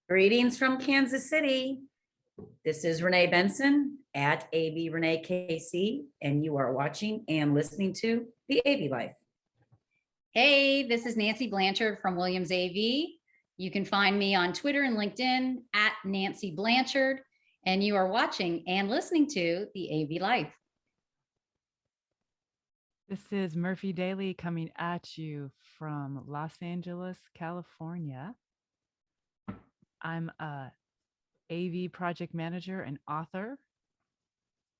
Greetings from Kansas City. This is Renee Benson at AV Renee KC, and you are watching and listening to the AV Life. Hey, this is Nancy Blanchard from Williams AV. You can find me on Twitter and LinkedIn at Nancy Blanchard, and you are watching and listening to the AV Life. This is Murphy Daly coming at you from Los Angeles, California. I'm a AV project manager and author,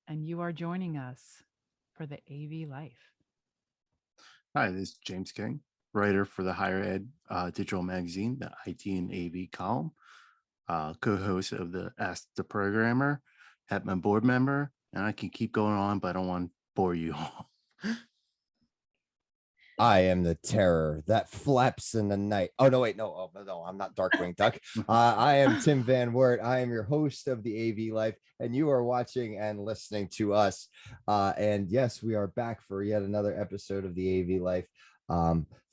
and you are joining us for the AV Life. Hi, this is James King, writer for the Higher Ed Digital Magazine, the IT and AV column, co-host of the Ask the Programmer, Hetman board member, and I can keep going on, but I don't want to bore you all. I am the terror that flaps in the night. Oh, no, wait, no, I'm not Darkwing Duck. I am Tim Van Wert. I am your host of the AV Life, and you are watching and listening to us. And yes, we are back for yet another episode of the AV Life.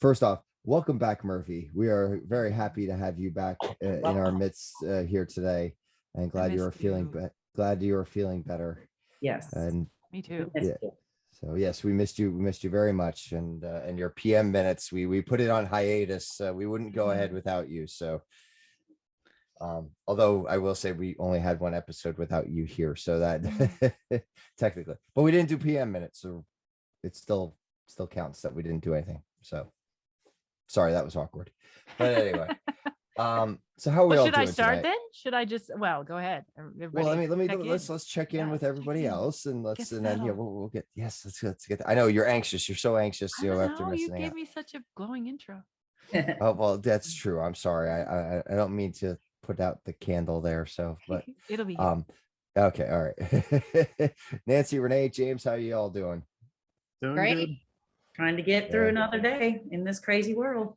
First off, welcome back, Murphy. We are very happy to have you back in our midst here today, and glad you are feeling better. Yes. And me too. Yeah. So yes, we missed you. We missed you very much, and your PM minutes, we put it on hiatus. We wouldn't go ahead without you. So, although I will say we only had one episode without you here, so that technically, but we didn't do PM minutes, so it still counts that we didn't do anything. So, sorry, that was awkward. But anyway, so how are we all should doing I start tonight? then? Should I just? Well, go ahead. Well, let's check in with everybody else, and then we'll get let's get. I know you're anxious. You're so anxious, after missing you gave me such a glowing intro. Oh, well, that's true. I'm sorry. I don't mean to put out the candle there. So, but it'll be okay. All right. Nancy, Renee, James, how you all doing? Doing Great. good. Trying to get through another day in this crazy world.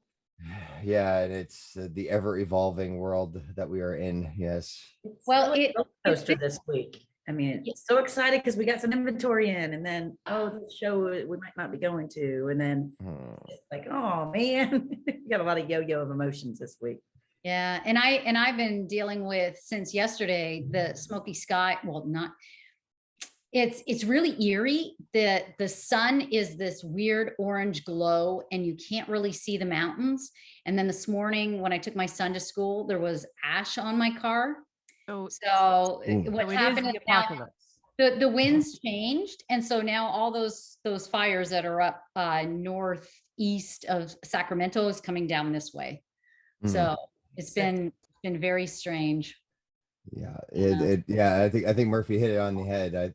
Yeah, and it's the ever-evolving world that we are in. Yes. Well, It's a roller coaster this week. I mean, it's so excited because we got some inventory in, and then the show we might not be going to, and then it's like, oh man, we got a lot of yo-yo of emotions this week. Yeah, and I've been dealing with since yesterday the smoky sky. Well, not. It's really eerie. The sun is this weird orange glow, and you can't really see the mountains. And then this morning, when I took my son to school, there was ash on my car. So what's happening now? The winds changed, and so now all those fires that are up northeast of Sacramento is coming down this way. So it's been very strange. Yeah, I think Murphy hit it on the head.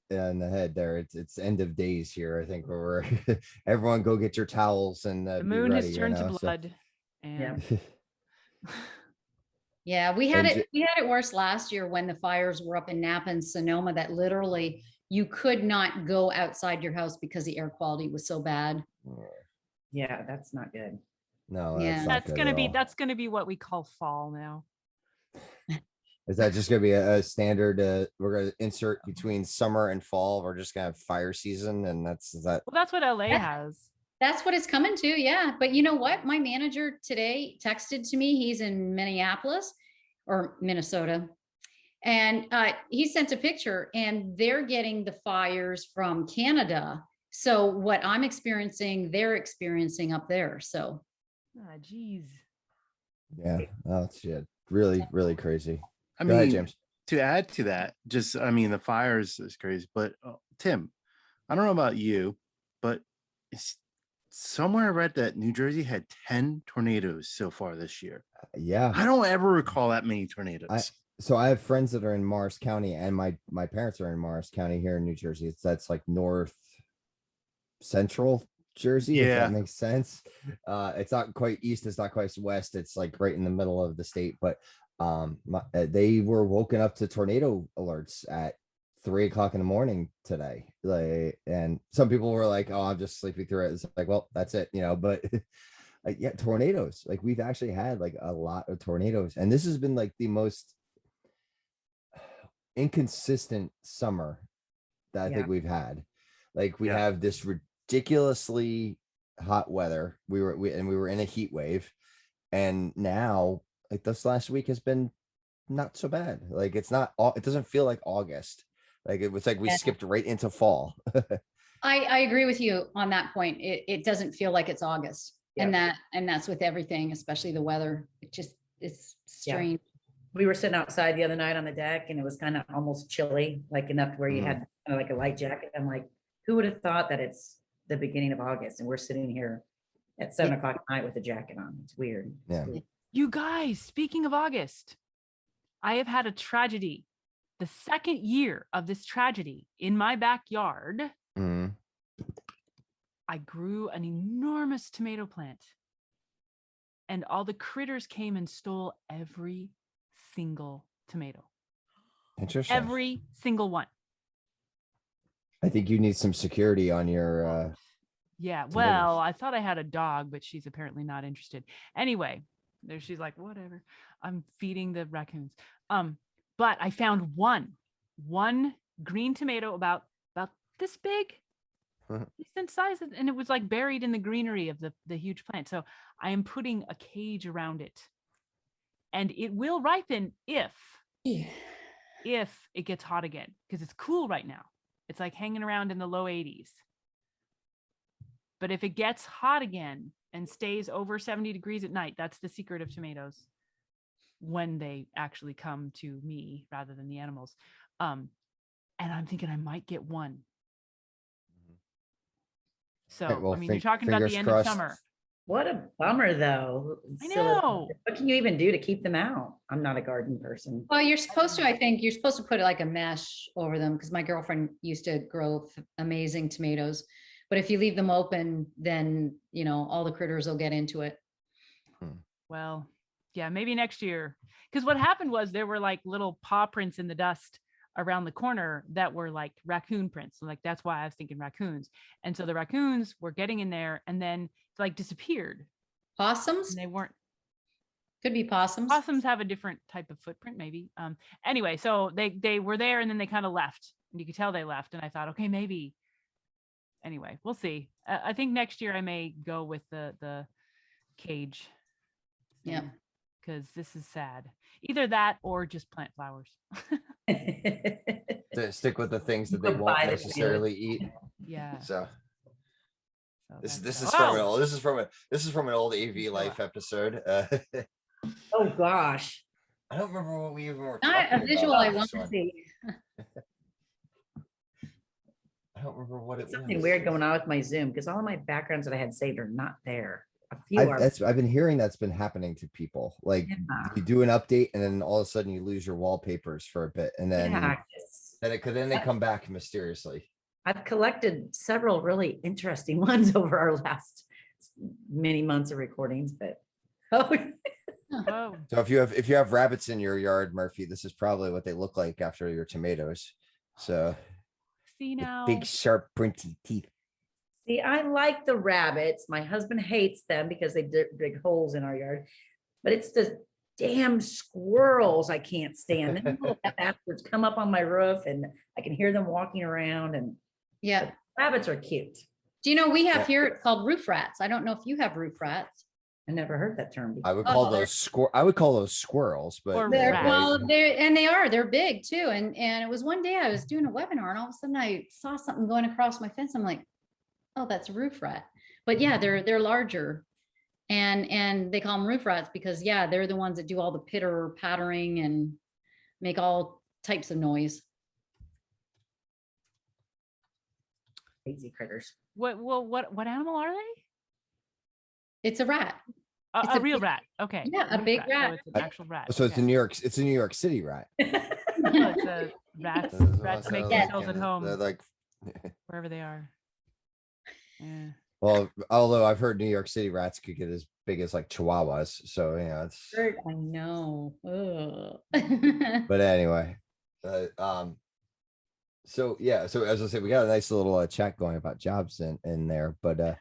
There. It's end of days here. I think where we're everyone go get your towels and the moon has turned to blood. Yeah. Yeah, we had it worse last year when the fires were up in Napa and Sonoma that literally you could not go outside your house because the air quality was so bad. Yeah, that's not good. No, that's gonna be what we call fall now. Is that just going to be a standard? We're going to insert between summer and fall. We're just going to have fire season, and that's that. Well, that's what LA has. That's what it's coming to, yeah. But you know what? My manager today texted to me. He's in Minneapolis or Minnesota, and he sent a picture, and they're getting the fires from Canada. So what I'm experiencing, they're experiencing up there. So, geez. Yeah, oh shit, really, really crazy. I Go mean, ahead, James. To add to that, the fires is crazy, but Tim, I don't know about you, but it's somewhere I read that New Jersey had 10 tornadoes so far this year. Yeah. I don't ever recall that many tornadoes. So I have friends that are in Morris County, and my parents are in Morris County here in New Jersey. That's like north central Jersey, if that makes sense. It's not quite east, it's not quite west, it's like right in the middle of the state, but they were woken up to tornado alerts at 3 o'clock in the morning today. And some people were like, oh, I'm just sleeping through it. It's like, well, that's it, but yeah, tornadoes. Like we've actually had like a lot of tornadoes, and this has been like the most inconsistent summer that I think we've had. Like we have this ridiculously hot weather. We were in a heat wave, and now like this last week has been not so bad. Like it's not, it doesn't feel like August. Like it was like we Yeah. skipped right into fall. I agree with you on that point. It doesn't feel like it's August. And that's with everything, especially the weather. It's Yeah. strange. We were sitting outside the other night on the deck and it was kind of almost chilly, like enough where you Mhm. had kind of like a light jacket. I'm like, who would have thought that it's the beginning of August and we're sitting here at 7 o'clock at night with a jacket on? It's weird. It's Yeah. weird. You guys, speaking of August, I have had a tragedy. The second year of this tragedy in my backyard, Mhm. I grew an enormous tomato plant. And all the critters came and stole every single tomato. Interesting. Every single one. I think you need some security on your, Yeah, tomatoes. well, I thought I had a dog, but she's apparently not interested. Anyway, there she's like, whatever. I'm feeding the raccoons. But I found one green tomato about this big, decent size, and it was like buried in the greenery of the huge plant. So I am putting a cage around it, and it will ripen if it gets hot again, because it's cool right now. It's like hanging around in the low 80s. But if it gets hot again and stays over 70 degrees at night, that's the secret of tomatoes when they actually come to me rather than the animals. And I'm thinking I might get one. So, Right, well, I mean, you're talking about fingers the end crossed. of summer. What a bummer though. I So know. what can you even do to keep them out? I'm not a garden person. Well, you're supposed to, I think, you're supposed to put like a mesh over them because my girlfriend used to grow amazing tomatoes. But if you leave them open, then, all the critters will get into it. Well, yeah, maybe next year. Because what happened was there were like little paw prints in the dust around the corner that were like raccoon prints. So like that's why I was thinking raccoons. And so the raccoons were getting in there and then like disappeared. Possums? And they weren't. Could be possums. Possums have a different type of footprint, maybe. Anyway, so they were there and then they kind of left. And you could tell they left. And I thought, okay, maybe. Anyway, we'll see. I think next year I may go with the cage. Yeah. Because this is sad. Either that or just plant flowers. To stick with the things that they Go won't buy the necessarily eat. Yeah. So So this that's- is from an Oh! old this is from an old AV Life episode. Oh, gosh. I don't remember what we even were Not talking a visual about I on want this to one. see. I don't remember what it Something was. weird going on with my Zoom because all of my backgrounds that I had saved are not there. A few are. I've been hearing that's been happening to people. Like Yeah. you do an update and then all of a sudden you lose your wallpapers for a bit, and then Yeah, then they come back mysteriously. I've collected several really interesting ones over our last many months of recordings, but oh, Whoa. So if you have rabbits in your yard, Murphy, this is probably what they look like after your tomatoes. So See with now. big, sharp, pointy teeth. see, I like the rabbits. My husband hates them because they dig holes in our yard, but it's the damn squirrels I can't stand. Them little bastards come up on my roof and I can hear them walking around, and Yeah. rabbits are cute. Do you know we have Yeah. here, it's called roof rats. I don't know if you have roof rats. I never heard that term before. I would call Oh, those I would call those squirrels, but Or They're, rats. well, they're big too. And it was one day I was doing a webinar and all of a sudden I saw something going across my fence. I'm like, oh, that's a roof rat. But yeah, they're larger. And they call them roof rats because yeah, they're the ones that do all the pitter pattering and make all types of noise. Crazy critters. What animal are they? It's a rat. It's A a real big- rat. Okay. Yeah, a roof big So rat. it's an actual rat. so it's okay. a New York City rat. So it's a rats Those ones rats that make are themselves like, at home they're like, wherever they are. Yeah. well, although I've heard New York City rats could get as big as like chihuahuas. So it's I know. Ugh. but anyway. So yeah, so as I say, we got a nice little chat going about jobs in there. But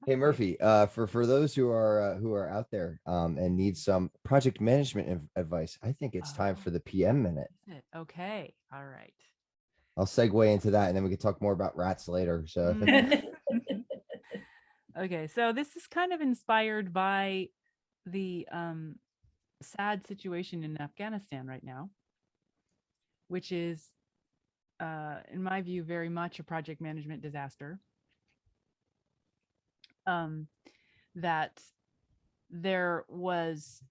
hey Murphy, for those who are out there and need some project management advice, I think it's time for the PM minute. Is it? Okay. All right. I'll segue into that and then we can talk more about rats later. So Okay, so this is kind of inspired by the sad situation in Afghanistan right now, which is, in my view, very much a project management disaster. That there was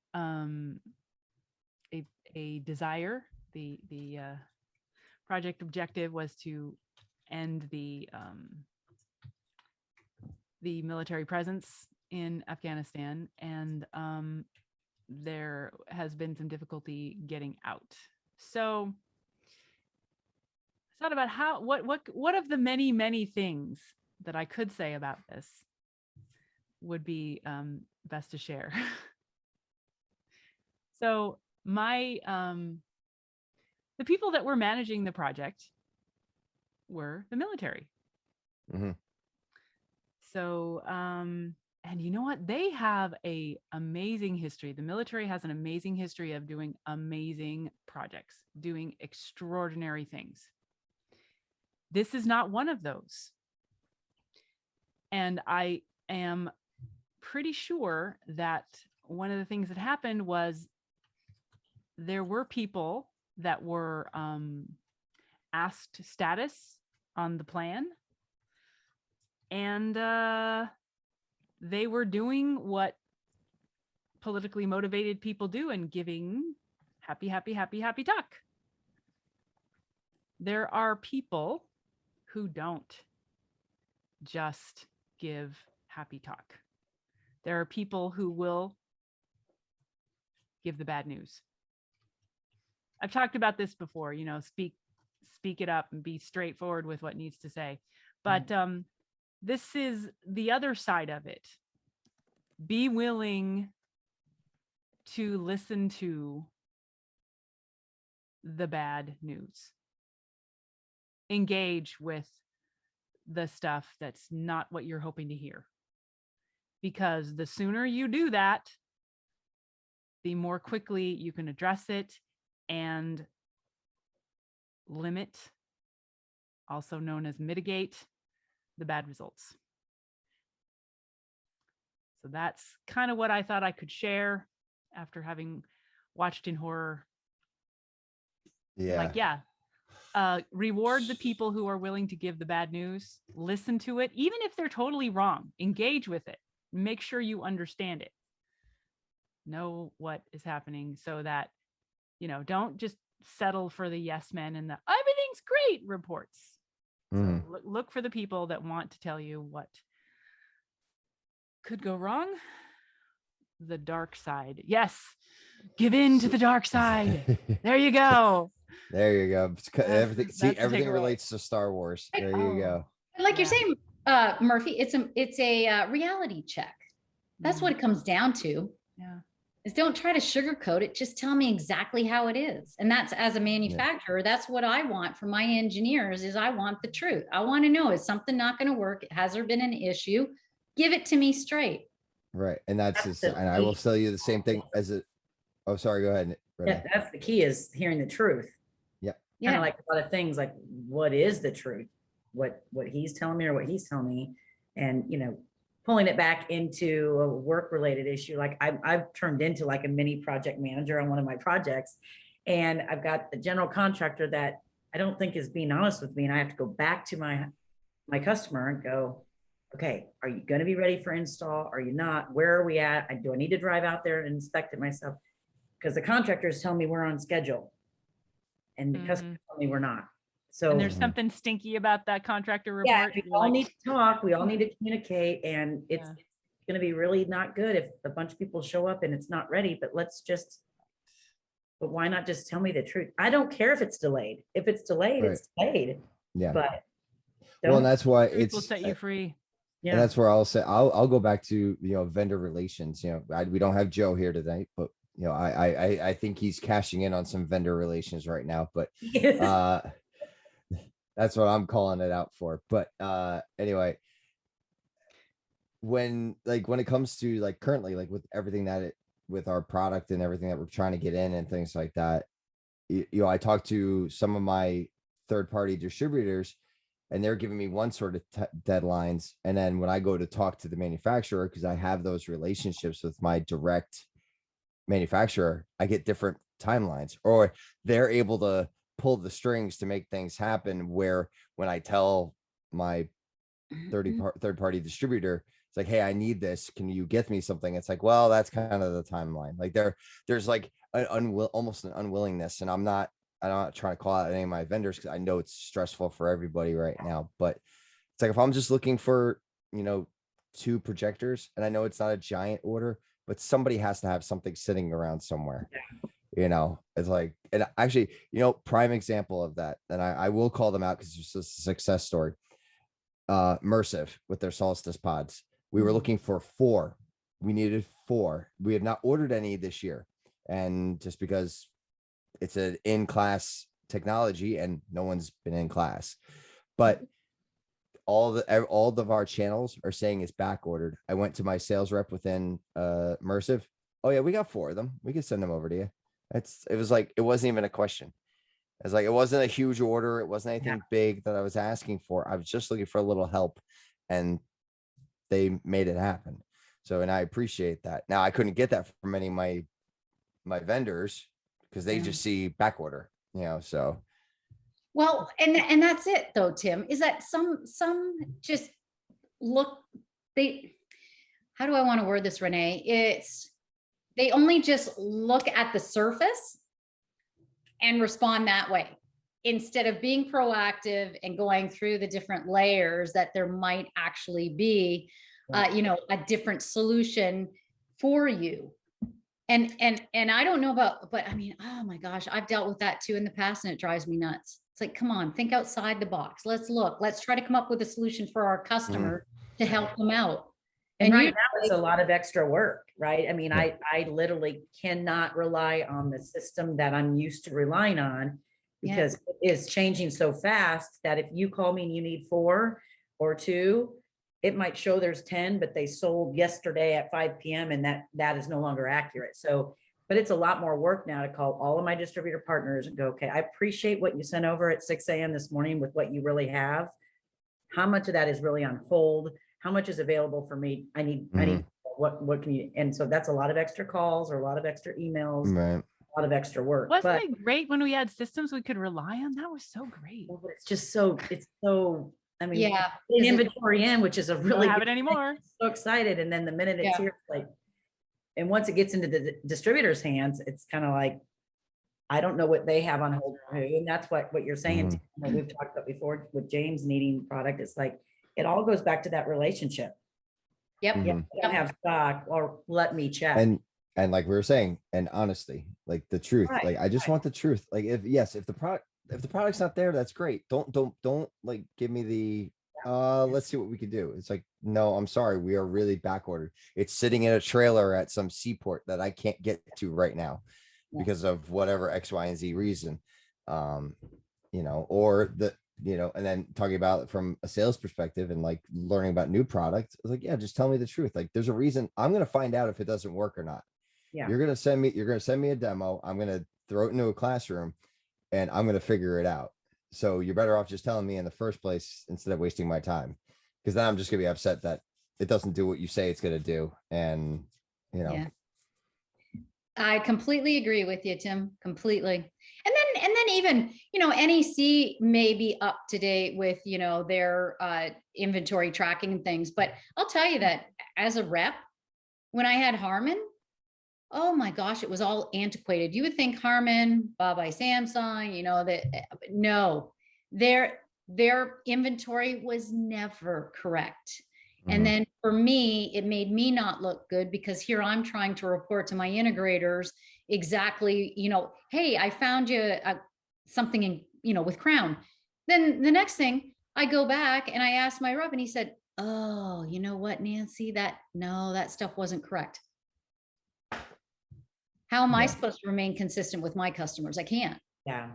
a desire, the project objective was to end the military presence in Afghanistan, and there has been some difficulty getting out. So I thought about what of the many things that I could say about this would be best to share. So my the people that were managing the project were the military. Mhm. So and you know what? They have a amazing history. The military has an amazing history of doing amazing projects, doing extraordinary things. This is not one of those. And I am pretty sure that one of the things that happened was there were people that were asked status on the plan, and they were doing what politically motivated people do and giving happy talk. There are people who don't just give happy talk. There are people who will give the bad news. I've talked about this before, speak it up and be straightforward with what needs to say. But this is the other side of it. Be willing to listen to the bad news. Engage with the stuff that's not what you're hoping to hear. Because the sooner you do that, the more quickly you can address it and limit, also known as mitigate, the bad results. So that's kind of what I thought I could share after having watched in horror. Yeah. Reward the people who are willing to give the bad news. Listen to it, even if they're totally wrong. Engage with it. Make sure you understand it. Know what is happening so that, don't just settle for the yes men and the everything's great reports. So look for the people that want to tell you what could go wrong. The dark side. Yes. Give in to the dark side. There you go. There you go. Everything the everything takeaway. relates to Star Wars. There you go. Like you're Yeah. saying, Murphy, it's a reality check. That's what it comes down to. Yeah. Is don't try to sugarcoat it. Just tell me exactly how it is. And that's, as a manufacturer, that's what I want from my engineers. Is I want the truth. I want to know, is something not going to work? Has there been an issue? Give it to me straight. Right. And that's That's just, the and I will key. tell you the same thing as a, oh, sorry, go ahead. Renee. That's the key, is hearing the truth. Kind Yeah. of like a lot of things, like what is the truth? What he's telling me or what he's telling me, and pulling it back into a work related issue. Like I've turned into like a mini project manager on one of my projects, and I've got the general contractor that I don't think is being honest with me, and I have to go back to my customer and go, okay, are you going to be ready for install? Are you not? Where are we at? Do I need to drive out there and inspect it myself? Because the contractors tell me we're on schedule, and the customers tell me we're not. So And there's something stinky about that contractor yeah, report. we You're all like, need to talk. We all need to communicate, and it's Yeah. going to be really not good if a bunch of people show up and it's not ready. But why not just tell me the truth? I don't care if it's delayed. If it's delayed, Right. it's delayed. Yeah. But Well, and that's why truth will it's, set you free. yeah, and that's where I'll say, I'll go back to, vendor relations. We don't have Joe here tonight, but I think he's cashing in on some vendor relations right now, but that's what I'm calling it out for. But anyway, when it comes to like currently, like with everything with our product and everything that we're trying to get in and things like that, I talked to some of my third-party distributors, and they're giving me one sort of deadlines. And then when I go to talk to the manufacturer, because I have those relationships with my direct manufacturer, I get different timelines, or they're able to pull the strings to make things happen, where when I tell my third party distributor, it's like, hey, I need this, can you get me something? It's like, well, that's kind of the timeline. Like there's like almost an unwillingness, and I'm not trying to call out any of my vendors because I know it's stressful for everybody right now. But it's like, if I'm just looking for, 2 projectors, and I know it's not a giant order, but somebody has to have something sitting around somewhere. It's like, and actually, prime example of that, and I will call them out because it's just a success story. Mersive with their Solstice pods. We were looking for 4. We needed 4. We have not ordered any this year. And just because it's an in-class technology and no one's been in class, but all of our channels are saying it's back ordered. I went to my sales rep within Mersive. Oh yeah, we got 4 of them. We can send them over to you. It was like, it wasn't even a question. It's like, it wasn't a huge order. It wasn't anything big that I was asking for. I was just looking for a little help, and they made it happen. So, and I appreciate that. Now, I couldn't get that from any of my vendors because they just see back order, so. Well, and that's it though, Tim, is that some just look, how do I want to word this, Renee? They only just look at the surface and respond that way, instead of being proactive and going through the different layers that there might actually be, a different solution for you. And I don't know about, but I mean, oh my gosh, I've dealt with that too in the past, and it drives me nuts. It's like, come on, think outside the box. Let's try to come up with a solution for our customer to help them out. And right now it's a lot of extra work, right? I mean, Yeah. I literally cannot rely on the system that I'm used to relying on, because it is changing so fast that if you call me and you need 4 or 2, it might show there's 10, but they sold yesterday at 5 p.m. and that is no longer accurate. So, but it's a lot more work now to call all of my distributor partners and go, okay, I appreciate what you sent over at 6 a.m. this morning with what you really have. How much of that is really on hold? How much is available for me? I need what can you, and so that's a lot of extra calls or a lot of extra emails, Right. a lot of extra work. Wasn't it great when we had systems we could rely on? That was so great. But it's just so, I mean, Yeah, in inventory in, which is a really Don't have good it thing. anymore. So excited. And then the minute it's here, it's like, and once it gets into the distributor's hands, it's kind of like, I don't know what they have on hold for who. And that's what you're saying. Tim, that we've talked about before with James needing product. It's like, it all goes back to that relationship. Yep. Yeah, I don't have stock, or let me check. And like we were saying, and honestly, like the truth, Right, like I just want the truth. Like if the product's not there, that's great. Don't like give me the let's see what we can do. It's like, no, I'm sorry, we are really back ordered. It's sitting in a trailer at some seaport that I can't get to right now because of whatever X, Y, and Z reason. Or and then talking about it from a sales perspective and like learning about new products. I was like, yeah, just tell me the truth. Like there's a reason. I'm going to find out if it doesn't work or not. Yeah. You're going to send me a demo. I'm going to throw it into a classroom and I'm going to figure it out. So you're better off just telling me in the first place instead of wasting my time. Because then I'm just going to be upset that it doesn't do what you say it's going to do. And, Yeah. I completely agree with you, Tim, completely. And then even, NEC may be up to date with, their inventory tracking and things, but I'll tell you that as a rep, when I had Harman, oh my gosh, it was all antiquated. You would think Harman, bought by Samsung, no, their inventory was never correct. And then for me, it made me not look good because here I'm trying to report to my integrators exactly, hey, I found you something in, with Crown. Then the next thing I go back and I asked my rep and he said, oh, you know what, Nancy, that stuff wasn't correct. How am I supposed to remain consistent with my customers? I can't. Yeah.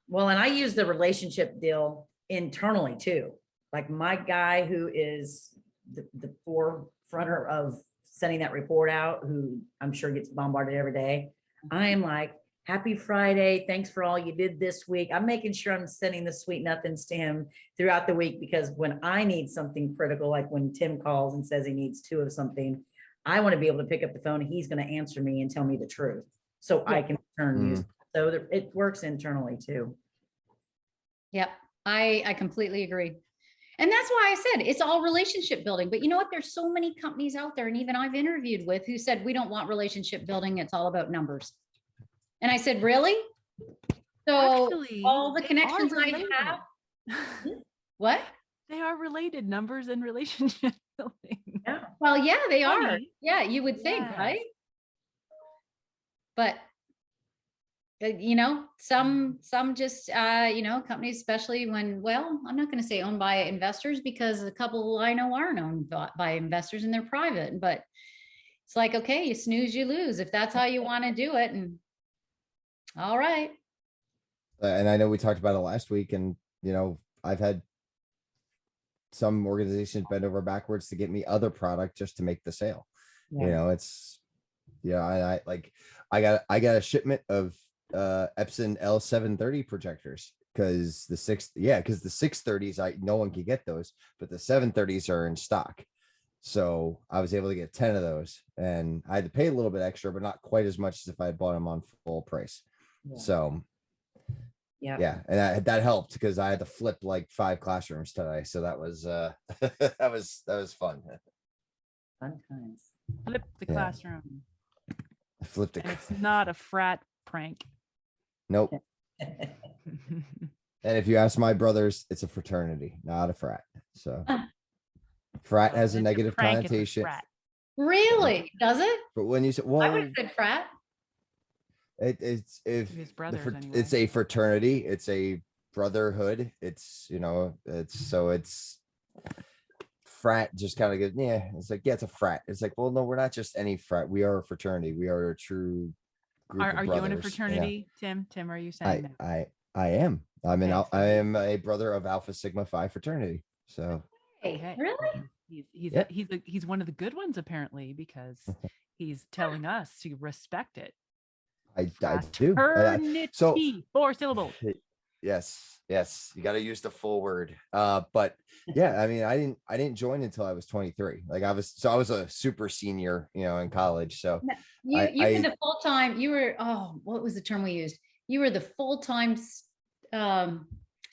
Well, and I use the relationship deal internally too. Like my guy who is the forefronter of sending that report out, who I'm sure gets bombarded every day. I am like, happy Friday. Thanks for all you did this week. I'm making sure I'm sending the sweet nothings to him throughout the week, because when I need something critical, like when Tim calls and says he needs 2 of something, I want to be able to pick up the phone and he's going to answer me and tell me the truth. So I can turn use. So that it works internally too. Yep. I completely agree. And that's why I said it's all relationship building. But you know what? There's so many companies out there, and even I've interviewed with who said, we don't want relationship building. It's all about numbers. And I said, really? So Actually, all the they are connections I related. have, what? They are related, numbers and relationship building. Yeah. Well, yeah, they are. Funny. Yeah, you would think, Yes. right? But you know, some just companies, especially when, well, I'm not going to say owned by investors, because a couple I know aren't owned by investors and they're private. But it's like, okay, you snooze, you lose, if that's how you want to do it. And all right. And I know we talked about it last week, and I've had some organizations bend over backwards to get me other product just to make the sale. Yeah. It's I got a shipment of Epson L730 projectors, because the 630s, no one can get those, but the 730s are in stock. So I was able to get 10 of those, and I had to pay a little bit extra, but not quite as much as if I had bought them on full price. Yeah. So Yeah. and that helped, because I had to flip like 5 classrooms today. So that was that was fun. Fun times. Flip the Yeah. classroom. I flipped it. And it's not a frat prank. Nope. And if you ask my brothers, it's a fraternity, not a frat. So frat has a It's negative prank, it's a connotation. frat. Really? Does it? But when you say, I would well, have said frat. it's His brothers, it's anyway. a fraternity, it's a brotherhood. It's frat just kind of goes, yeah. It's like, yeah, it's a frat. It's like, well, no, we're not just any frat. We are a fraternity. We are a true group of Are you in a brothers, fraternity, Tim? Tim, are you saying that? I am. Okay, so I am a brother of Alpha Sigma Phi fraternity. So Hey, Okay. really? He's Yeah. he's one of the good ones, apparently, because he's telling us to respect it. I do. So Fraternity, 4 syllables. yes, you got to use the full word. But yeah, I mean, I didn't join until I was 23. Like I was a super senior, in college. So You I- were the full-time, what was the term we used? You were the full-time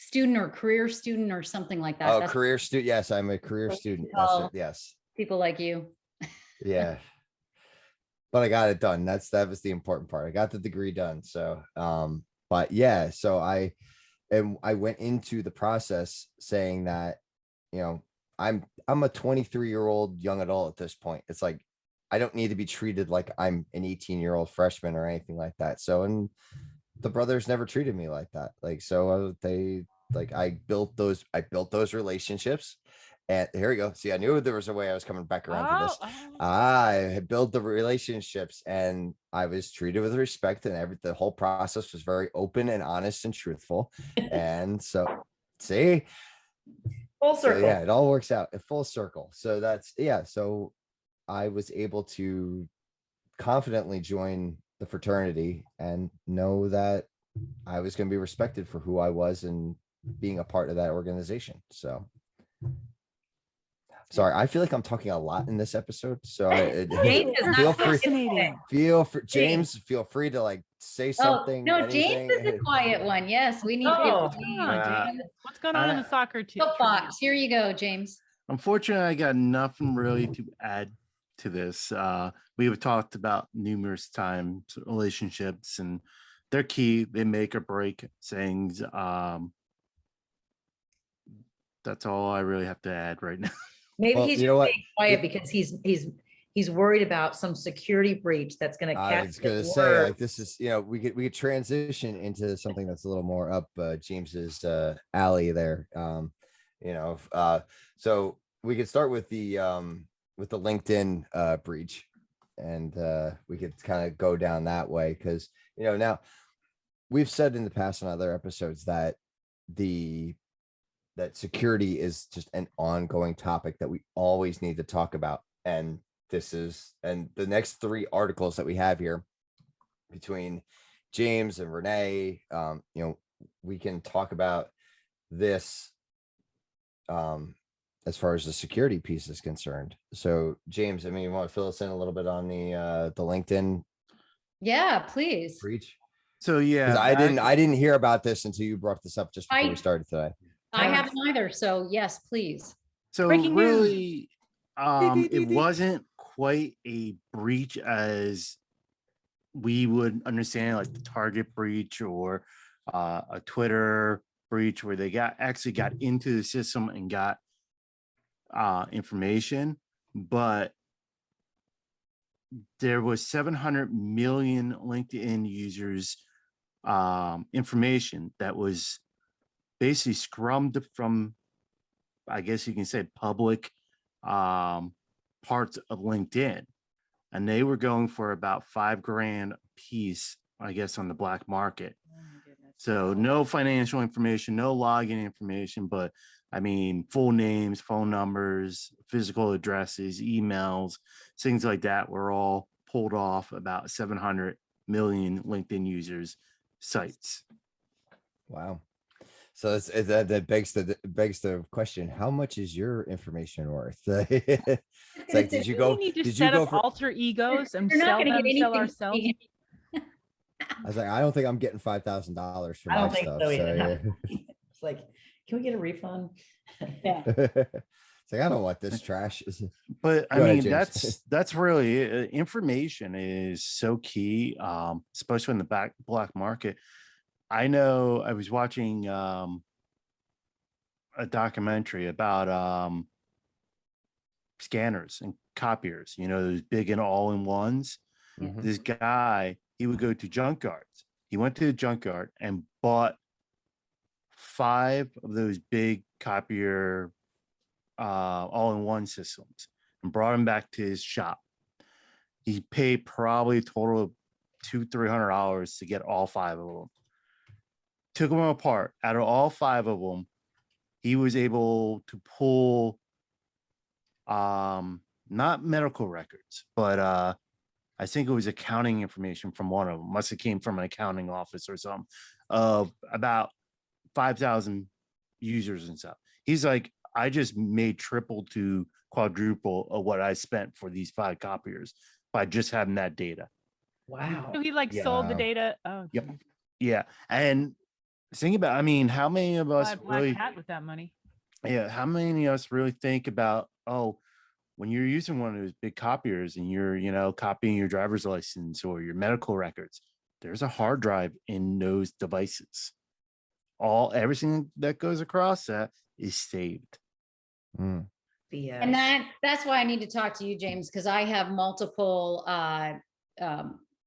student or career student or something like that. That's career student. Yes, I'm a career student. That's call it. Yes. people like you. Yeah. But I got it done. That was the important part. I got the degree done. So but yeah, so I went into the process saying that, I'm a 23-year-old young adult at this point. It's like I don't need to be treated like I'm an 18-year-old freshman or anything like that. So, and the brothers never treated me like that. Like, so I built those relationships. And here we go. See, I knew there was a way I was coming back around to this. I had built the relationships, and I was treated with respect, and the whole process was very open and honest and truthful. And so, see, Full so circle. yeah, it all works out in full circle. So so I was able to confidently join the fraternity and know that I was going to be respected for who I was and being a part of that organization. So sorry, I feel like I'm talking a lot in this episode. So James is feel not free, fascinating. James, feel free to like say something. No, anything. James is the quiet one. Yes, we need Oh, to Come on, James. What's going on in the soccer team? soapbox. Here you go, James. Unfortunately, I got nothing really to add to this. We have talked about numerous times relationships, and they're key. They make or break things. That's all I really have to add right now. Maybe Well, he's you know what? staying quiet because he's worried about some security breach that's going to I catch. was gonna say, like, this is, we could transition into something that's a little more up James's alley there. So we could start with the LinkedIn breach, and we could kind of go down that way, because now we've said in the past on other episodes that that security is just an ongoing topic that we always need to talk about. And the next 3 articles that we have here between James and Renee, we can talk about this as far as the security piece is concerned. So James, I mean, you want to fill us in a little bit on the LinkedIn Yeah, please. breach? So Because yeah, I didn't hear about this until you brought this up just before I- we started today. I haven't either. So yes, please. so Breaking news. really, it wasn't quite a breach as we would understand, like the Target breach or a Twitter breach, where they actually got into the system and got information, but there was 700 million LinkedIn users information that was basically scrummed from, I guess you can say, public parts of LinkedIn, and they were going for about $5,000 a piece, I guess, on the black market. Oh my goodness. So no financial information, no login information, but I mean, full names, phone numbers, physical addresses, emails, things like that were all pulled off about 700 million LinkedIn users' sites. Wow. So that begs the question: how much is your information worth? It's like, did you We go? need to Did you set go up for? alter egos and You're not sell going to them, get sell anything. ourselves? I was like, I don't think I'm getting $5,000 for I my don't think stuff. so So either. yeah. It's like, can we get a refund? Yeah. It's like, I don't want this trash. But I Go ahead, mean, James. that's really it. Information is so key, especially in the black market. I know I was watching a documentary about scanners and copiers, those big and all-in-ones. Mhm. This guy, he would go to junkyards. He went to the junkyard and bought 5 of those big copier all-in-one systems and brought them back to his shop. He paid probably a total of $200-300 to get all 5 of them. Took them apart. Out of all 5 of them, he was able to pull not medical records, but I think it was accounting information from one of them. Must have came from an accounting office or something, of about 5,000 users and stuff. He's like, I just made triple to quadruple of what I spent for these 5 copiers by just having that data. Wow. So he like sold the Yeah. data. Oh, Yep. geez. Yeah. And think about, I mean, how many of us Buy a black really, hat with that money. how many of us really think about, oh, when you're using one of those big copiers and you're, copying your driver's license or your medical records, there's a hard drive in those devices. Everything that goes across that is saved. Mm. BS. And that's why I need to talk to you, James, because I have multiple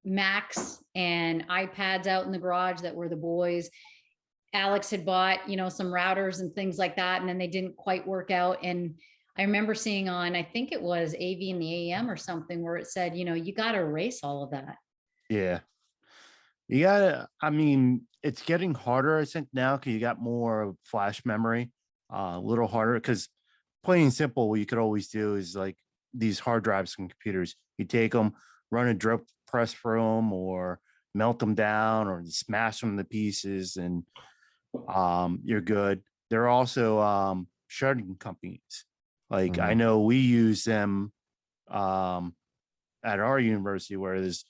Macs and iPads out in the garage that were the boys. Alex had bought, some routers and things like that, and then they didn't quite work out. And I remember seeing on, I think it was AV in the AM or something, where it said, you got to erase all of that. Yeah. You gotta, I mean, it's getting harder, I think, now because you got more flash memory, a little harder, because plain and simple, what you could always do is like these hard drives from computers, you take them, run a drip press through them, or melt them down, or smash them to pieces, and you're good. There are also shredding companies. Like I Mhm. know we use them at our university, where this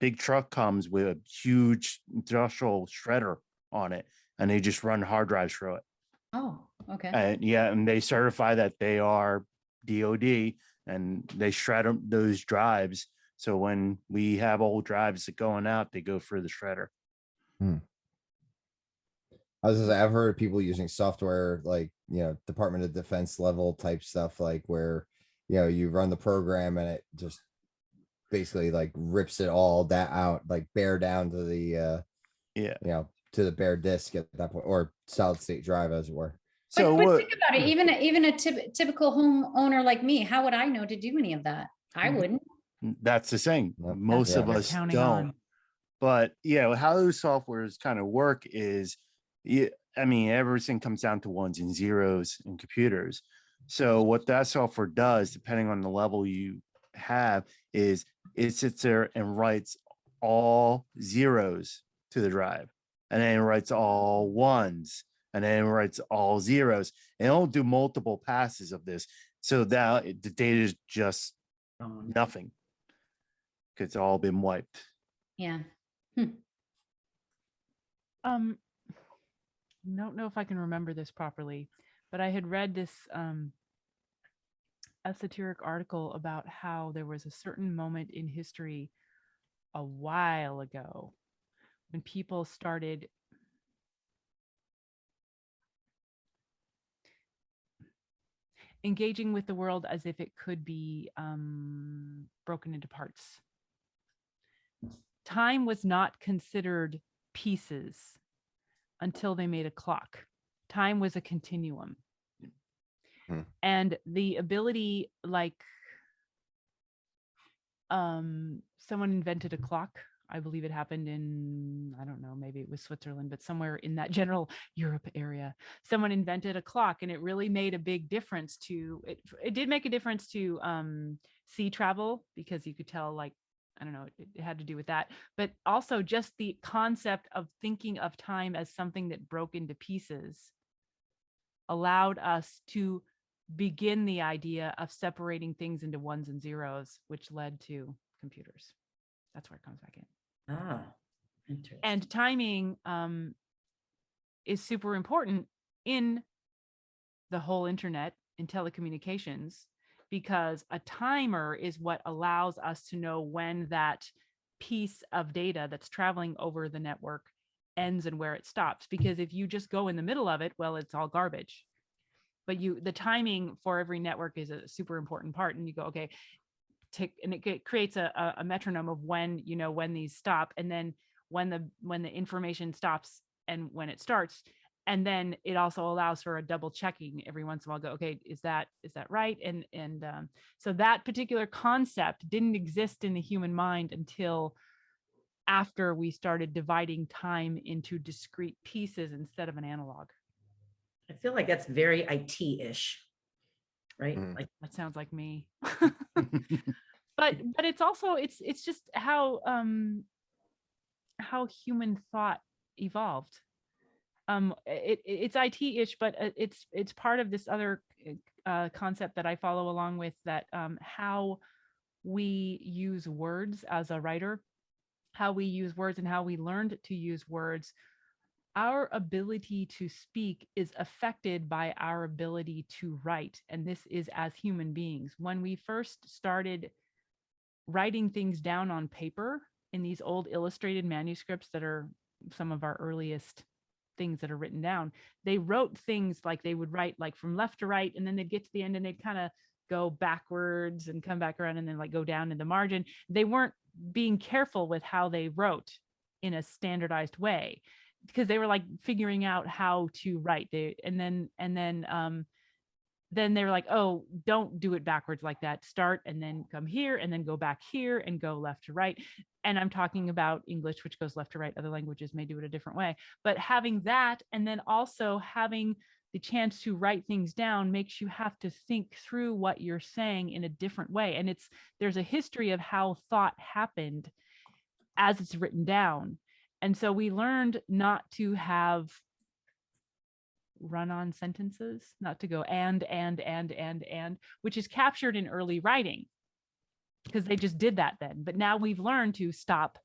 big truck comes with a huge industrial shredder on it, and they just run hard drives through it. Oh, okay. And and they certify that they are DOD, and they shred those drives. So when we have old drives that going out, they go through the shredder. I've heard of people using software like, Department of Defense level type stuff, like where, you run the program and it just basically like rips it all out, like bare down to the, Yeah. to the bare disk at that point, or solid state drive, as it were. So but what? think about it. Even a typical homeowner like me, how would I know to do any of that? I wouldn't. That's the thing. Yep. Most of Yeah. us Counting don't. on. But how those softwares kind of work is, I mean, everything comes down to ones and zeros in computers. So what that software does, depending on the level you have, is it sits there and writes all zeros to the drive, and then it writes all ones, and then it writes all zeros, and it'll do multiple passes of this. So now the data is just nothing because it's all been wiped. Yeah. Don't know if I can remember this properly, but I had read this esoteric article about how there was a certain moment in history a while ago when people started engaging with the world as if it could be broken into parts. Time was not considered pieces until they made a clock. Time was a continuum. And the ability, like someone invented a clock. I believe it happened in, I don't know, maybe it was Switzerland, but somewhere in that general Europe area, someone invented a clock, and it really made a big difference to it. It did make a difference to sea travel, because you could tell, like, I don't know, it had to do with that, but also just the concept of thinking of time as something that broke into pieces allowed us to begin the idea of separating things into ones and zeros, which led to computers. That's where it comes back in. Ah, interesting. And timing is super important in the whole internet, in telecommunications, because a timer is what allows us to know when that piece of data that's traveling over the network ends and where it stops. Because if you just go in the middle of it, well, it's all garbage. But the timing for every network is a super important part. And you go, okay, and it creates a metronome of when, when these stop, and then when the information stops and when it starts. And then it also allows for a double checking every once in a while. Go, okay, is that right? And so that particular concept didn't exist in the human mind until after we started dividing time into discrete pieces instead of an analog. I feel like that's very IT-ish, right? Like that sounds like me. but it's also it's just how human thought evolved. It's IT-ish, but it's part of this other concept that I follow along with, that how we use words as a writer, how we use words and how we learned to use words. Our ability to speak is affected by our ability to write. And this is as human beings. When we first started writing things down on paper in these old illustrated manuscripts that are some of our earliest things that are written down, they wrote things like they would write like from left to right, and then they'd get to the end and they'd kind of go backwards and come back around and then like go down in the margin. They weren't being careful with how they wrote in a standardized way, because they were like figuring out how to write. Then they were like, oh, don't do it backwards like that. Start and then come here and then go back here and go left to right. And I'm talking about English, which goes left to right. Other languages may do it a different way. But having that, and then also having the chance to write things down, makes you have to think through what you're saying in a different way. And there's a history of how thought happened as it's written down. And so we learned not to have run-on sentences, not to go and, which is captured in early writing because they just did that then. But now we've learned to stop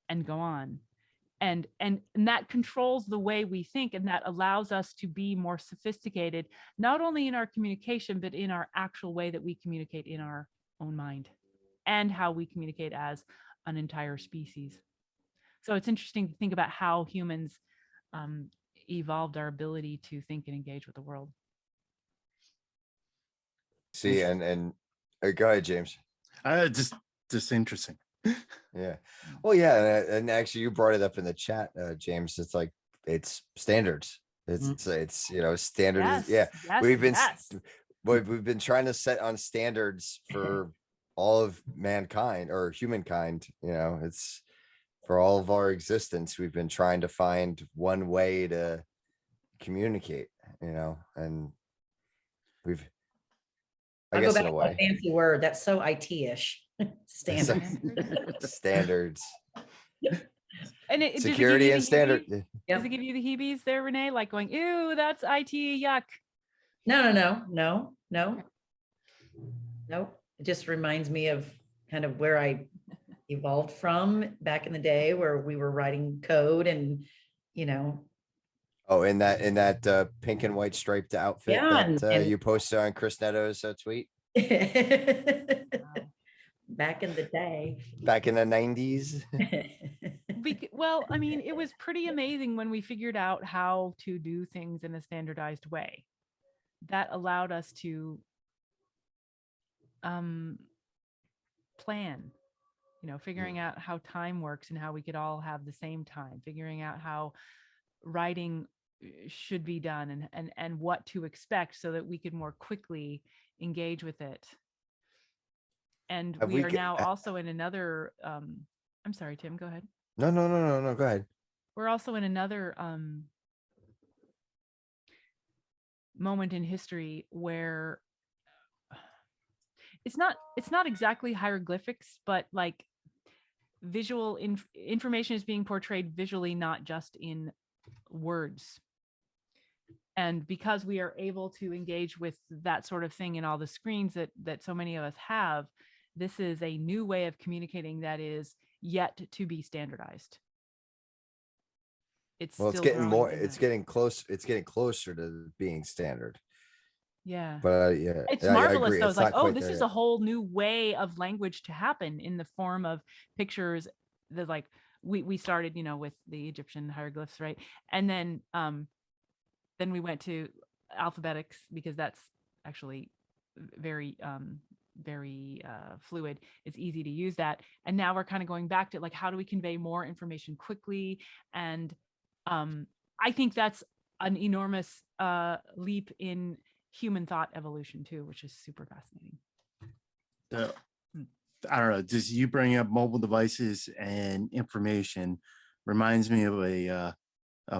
and go on. And that controls the way we think, and that allows us to be more sophisticated, not only in our communication, but in our actual way that we communicate in our own mind and how we communicate as an entire species. So it's interesting to think about how humans evolved our ability to think and engage with the world. See, and go ahead, James. Just interesting. Yeah. Well, yeah, and actually you brought it up in the chat, James. It's like it's standards. It's standard. Yes, yeah. Yes, We've been trying to set on standards for all of mankind or humankind. It's for all of our existence. We've been trying to find one way to communicate, and I guess in a way, fancy word that's so IT-ish. Standards. Standards. And does it give Security you and the standard. heebie- Yep. Does it give you the heebies there, Renee? Like going, ew, that's IT, yuck. No. Nope. It just reminds me of kind of where I evolved from back in the day where we were writing code and, you know, Oh, in that pink and white striped outfit Yeah, that and- you posted on Chris Netto's tweet back in the day. back in the 90s. Well, I mean, it was pretty amazing when we figured out how to do things in a standardized way. That allowed us to plan, figuring out how time works and how we could all have the same time, figuring out how writing should be done and what to expect so that we could more quickly engage with it. And we are now also in another, I'm sorry, Tim, go ahead. No, go ahead. We're also in another moment in history where it's not exactly hieroglyphics, but like visual information is being portrayed visually, not just in words. And because we are able to engage with that sort of thing in all the screens that so many of us have, this is a new way of communicating that is yet to be standardized. It's getting closer to being standard. Yeah. But yeah, it's I marvelous agree. though. It's like, oh, this is yet. a whole new way of language to happen in the form of pictures. That like we started, with the Egyptian hieroglyphs, right? And then we went to alphabetics because that's actually very fluid. It's easy to use that. And now we're kind of going back to like, how do we convey more information quickly? And I think that's an enormous leap in human thought evolution too, which is super fascinating. I don't know, just you bring up mobile devices and information reminds me of a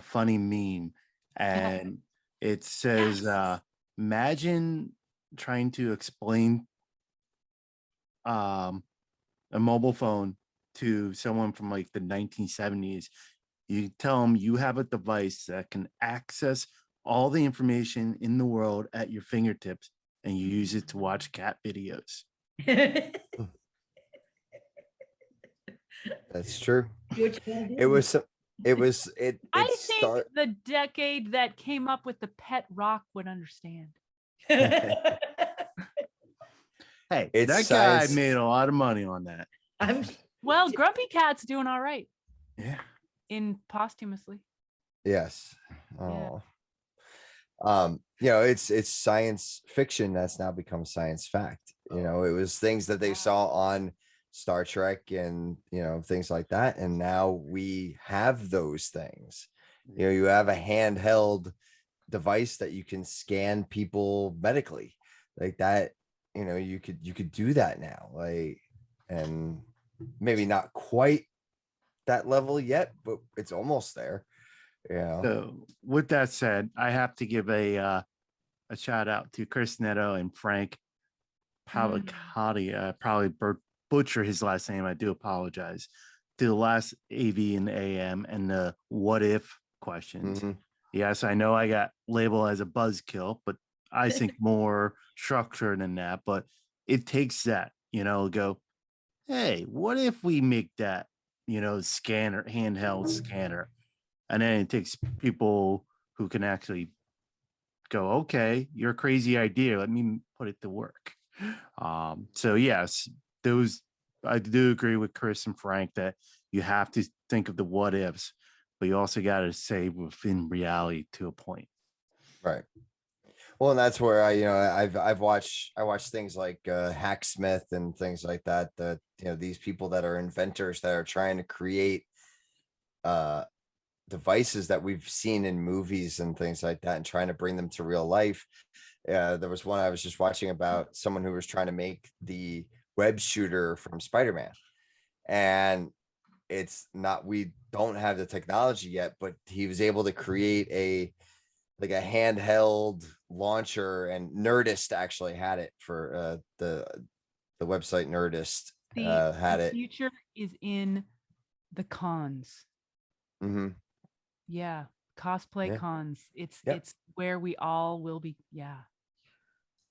funny meme, and it says, imagine trying to explain a mobile phone to someone from like the 1970s. You tell them you have a device that can access all the information in the world at your fingertips, and you use it to watch cat videos. That's true. It I think the decade that came up with the pet rock would understand. Hey, that guy made a lot of money on that. Well, Grumpy Cat's doing all right. Yeah. In posthumously. Yes. Oh. It's science fiction that's now become science fact. It was things that they saw on Star Trek and things like that, and now we have those things. You have a handheld device that you can scan people medically like that. You could do that now, like, and maybe not quite that level yet, but it's almost there. Yeah. So with that said, I have to give a shout out to Chris Netto and Frank Pavlicati. I probably butcher his last name. I do apologize. To the last AV and AM and the what if questions. Mm-hmm. Yes, I know I got labeled as a buzzkill, but I think more structured than that. But it takes that, go, hey, what if we make that, scanner, handheld scanner? And then it takes people who can actually go, okay, your crazy idea, let me put it to work. So yes, I do agree with Chris and Frank that you have to think of the what ifs, but you also got to say within reality to a point. Right. Well, and that's where I watched things like Hacksmith and things like that, these people that are inventors that are trying to create devices that we've seen in movies and things like that and trying to bring them to real life. There was one I was just watching about someone who was trying to make the web shooter from Spider-Man, and we don't have the technology yet, but he was able to create a handheld launcher, and Nerdist actually had it for the website Nerdist had it. The future is in the cons. Hmm. Yeah. Cosplay Yeah. cons. It's Yep. it's where we all will be. Yeah.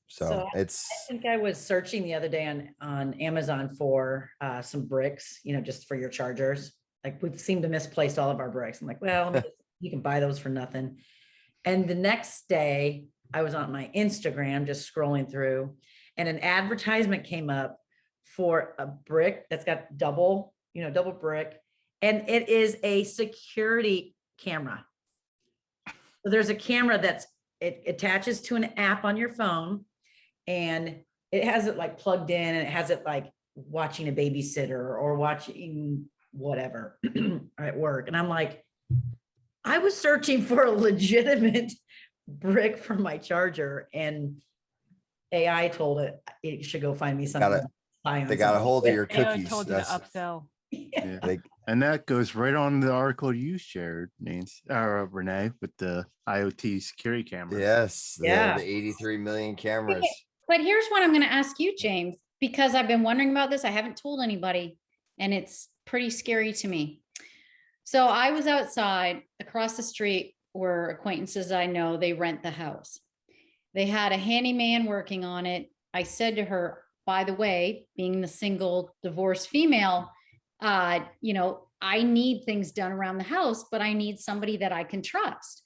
So I it's, think I was searching the other day on Amazon for some bricks, just for your chargers. Like we seem to misplace all of our bricks. I'm like, well, you can buy those for nothing. And the next day I was on my Instagram just scrolling through, and an advertisement came up for a brick that's got double brick, and it is a security camera. So there's a camera it attaches to an app on your phone, and it has it like plugged in, and it has it like watching a babysitter or watching whatever at work. And I'm like, I was searching for a legitimate brick for my charger, and AI told it should go find me something. they got a hold of your AI cookies. told you to That's, upsell. Yeah. they, And that goes right on the article you shared, Nancy, or Renee, with the IoT security cameras. yes, Yeah. the 83 million cameras. But here's what I'm going to ask you, James, because I've been wondering about this. I haven't told anybody, and it's pretty scary to me. So I was outside across the street where acquaintances I know, they rent the house. They had a handyman working on it. I said to her, by the way, being the single divorced female, I need things done around the house, but I need somebody that I can trust.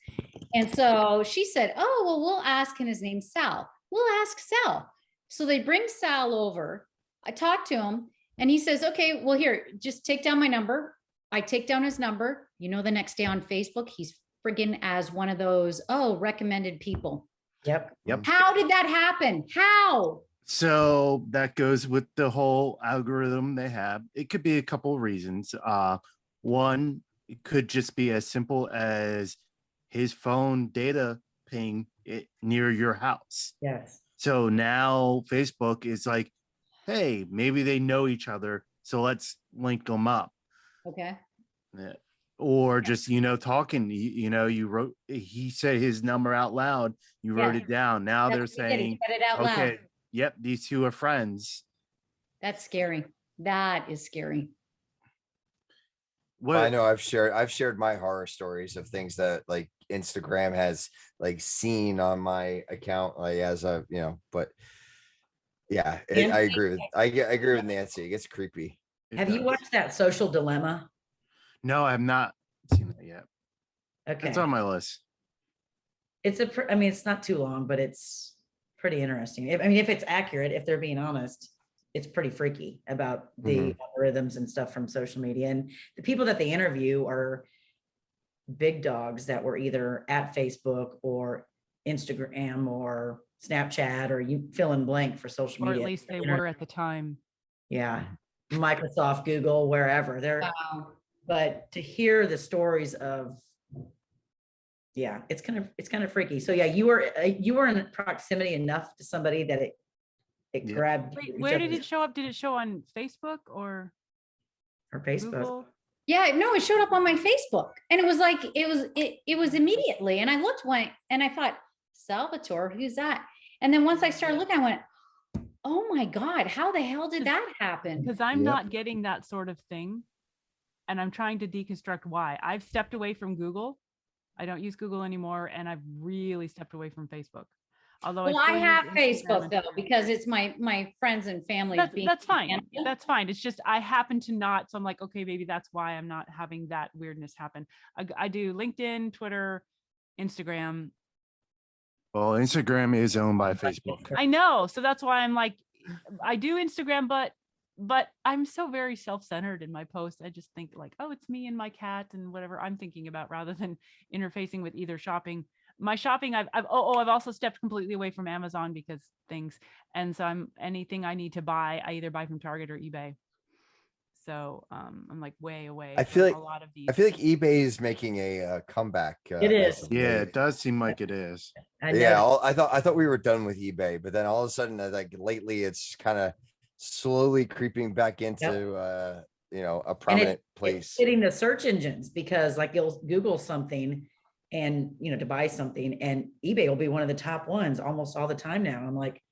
And so she said, oh, well, we'll ask, and his name's Sal. We'll ask Sal. So they bring Sal over. I talked to him, and he says, okay, well, here, just take down my number. I take down his number. The next day on Facebook, he's friggin' as one of those, recommended people. Yep. How did that happen? How? So that goes with the whole algorithm they have. It could be a couple of reasons. One, it could just be as simple as his phone data ping it near your house. Yes. So now Facebook is like, hey, maybe they know each other, so let's link them up. Okay. Yeah. Or just, talking, you wrote, he said his number out loud, you wrote Yeah. it down. Now That's they're what he did. He saying, said it out loud. okay, yep, these two are friends. That's scary. That is scary. I know I've shared my horror stories of things that like Instagram has like seen on my account, like as a, but yeah, I agree with, I agree with Nancy. It gets creepy. Have you watched that Social Dilemma? No, I have not seen that yet. Okay. It's on my list. It's not too long, but it's pretty interesting. If it's accurate, if they're being honest, it's pretty freaky about the algorithms and stuff from social media. And the people that they interview are big dogs that were either at Facebook or Instagram or Snapchat, or you fill in blank for social Or media. at least they were at the time. Yeah. Microsoft, Google, wherever they're, Wow. but to hear the stories of, yeah, it's kind of freaky. So yeah, you were in proximity enough to somebody that it Yeah. grabbed. Wait, you, where did it show up? Did it show on Facebook or or Facebook? Google? Yeah, no, it showed up on my Facebook, and it was like, it was immediately. And I looked and I thought, Salvatore, who's that? And then once I started looking, I went, oh my God, how the hell did that happen? Because I'm Yep. not getting that sort of thing. And I'm trying to deconstruct why. I've stepped away from Google. I don't use Google anymore. And I've really stepped away from Facebook. Although Well, I still use have Instagram Facebook and though, Twitter. because it's my friends and family. That's fine. That's fine. It's just I happen to not. So I'm like, okay, maybe that's why I'm not having that weirdness happen. I do LinkedIn, Twitter, Instagram. Well, Instagram is owned by Facebook. I know. So that's why I'm like, I do Instagram, but I'm so very self-centered in my posts. I just think like, oh, it's me and my cat and whatever I'm thinking about, rather than interfacing with either shopping. My shopping, I've also stepped completely away from Amazon because things. And so anything I need to buy, I either buy from Target or eBay. So I'm like way away. I feel from like- a lot of these. I feel like eBay is making a comeback. It is. as of Yeah, late. it does seem like it is. I know. Yeah, I thought we were done with eBay, but then all of a sudden, like lately, it's kind of slowly creeping back into a And prominent it's place. hitting the search engines, because like you'll Google something and to buy something, and eBay will be one of the top ones almost all the time now. I'm like,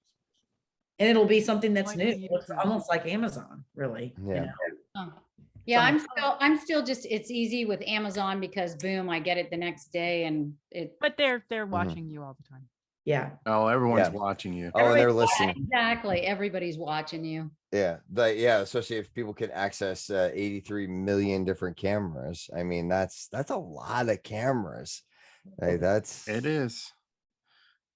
and it'll be something that's Like new. It's YouTube. almost like Amazon, really. Yeah. Oh, Yeah, Someone- I'm still just, it's easy with Amazon because boom, I get it the next day and it. But they're watching you all the time. Yeah. Oh, everyone's Yeah. watching you. Oh, and they're Everybody's- listening. Exactly. Everybody's watching you. Yeah, especially if people can access 83 million different cameras. I mean, that's a lot of cameras. Like, that's It is.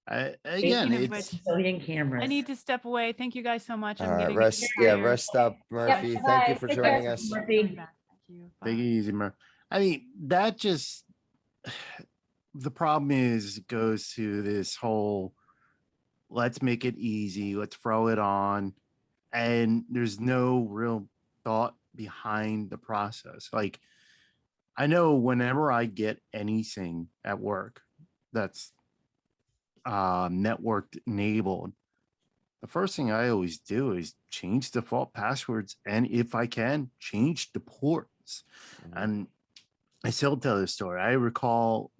Speaking Again, of it's which, Billion cameras. I need to step away. Thank you guys so much. I'm all right. getting Rest, yeah, tired. rest up, Murphy. Thank bye-bye. you for Take joining care. us. Murphy. Coming back. Thank you. take it Bye. easy, Murph. I mean, that just the problem is it goes to this whole let's make it easy, let's throw it on, and there's no real thought behind the process. Like, I know whenever I get anything at work that's networked enabled, the first thing I always do is change default passwords, and if I can, change the ports. Mhm. And I still tell this story. I recall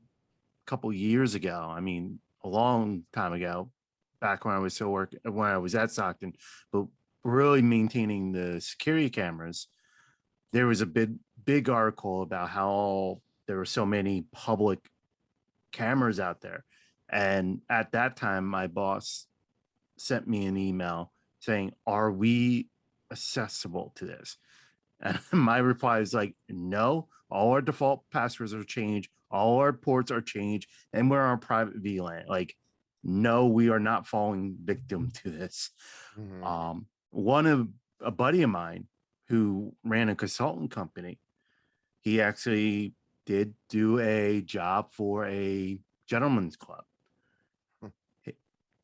a couple years ago, I mean, a long time ago, back when I was still working, when I was at Stockton, but really maintaining the security cameras, there was a big article about how there were so many public cameras out there. And at that time, my boss sent me an email saying, "Are we accessible to this?" And my reply is like, "No, all our default passwords are changed, all our ports are changed, and we're on private VLAN. Like, no, we are not falling victim to this." Mhm. One of a buddy of mine who ran a consultant company, he actually did do a job for a gentleman's club.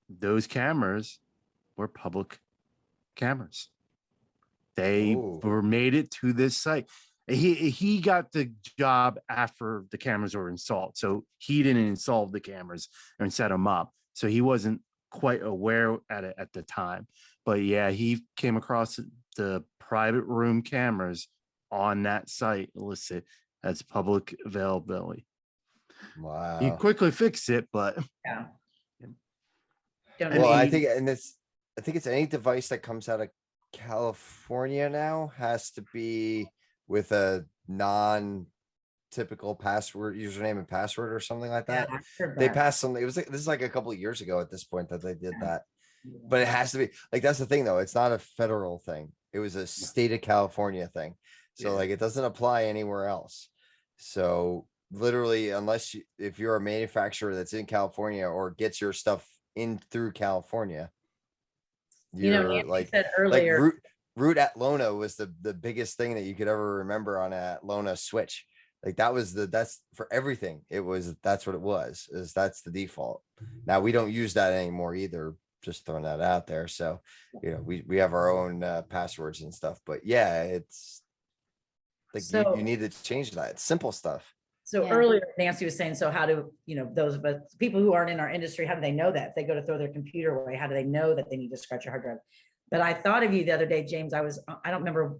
Those cameras were public cameras. They Ooh. were made it to this site. He got the job after the cameras were installed, so he didn't install the cameras and set them up, so he wasn't quite aware at it at the time. But yeah, he came across the private room cameras on that site listed as public availability. He Wow. quickly fixed it, but Yeah. I Don't Well, I need- think, and I think it's any device that comes out of California now has to be with a non-typical password, username and password or something like Yeah, that. I heard They that. passed something. It was like, this is like a couple of years ago at this point that they did Yeah. that. But it has to be like, that's the thing though. It's not a federal thing. It was a state of California thing. So Yeah. like, it doesn't apply anywhere else. So literally, unless if you're a manufacturer that's in California or gets your stuff in through California, You know, you're Nancy like said earlier, root at Lona was the biggest thing that you could ever remember on a Lona switch. Like that was that's for everything. That's what it was, is that's the default. Now we don't use that anymore either. Just throwing that out there. So, you know, we have our own passwords and stuff, but yeah, it's like So- you need to change that. It's simple stuff. so Yeah. earlier Nancy was saying, so how do, those of us, people who aren't in our industry, how do they know that? If they go to throw their computer away, how do they know that they need to scratch a hard drive? But I thought of you the other day, James. I don't remember,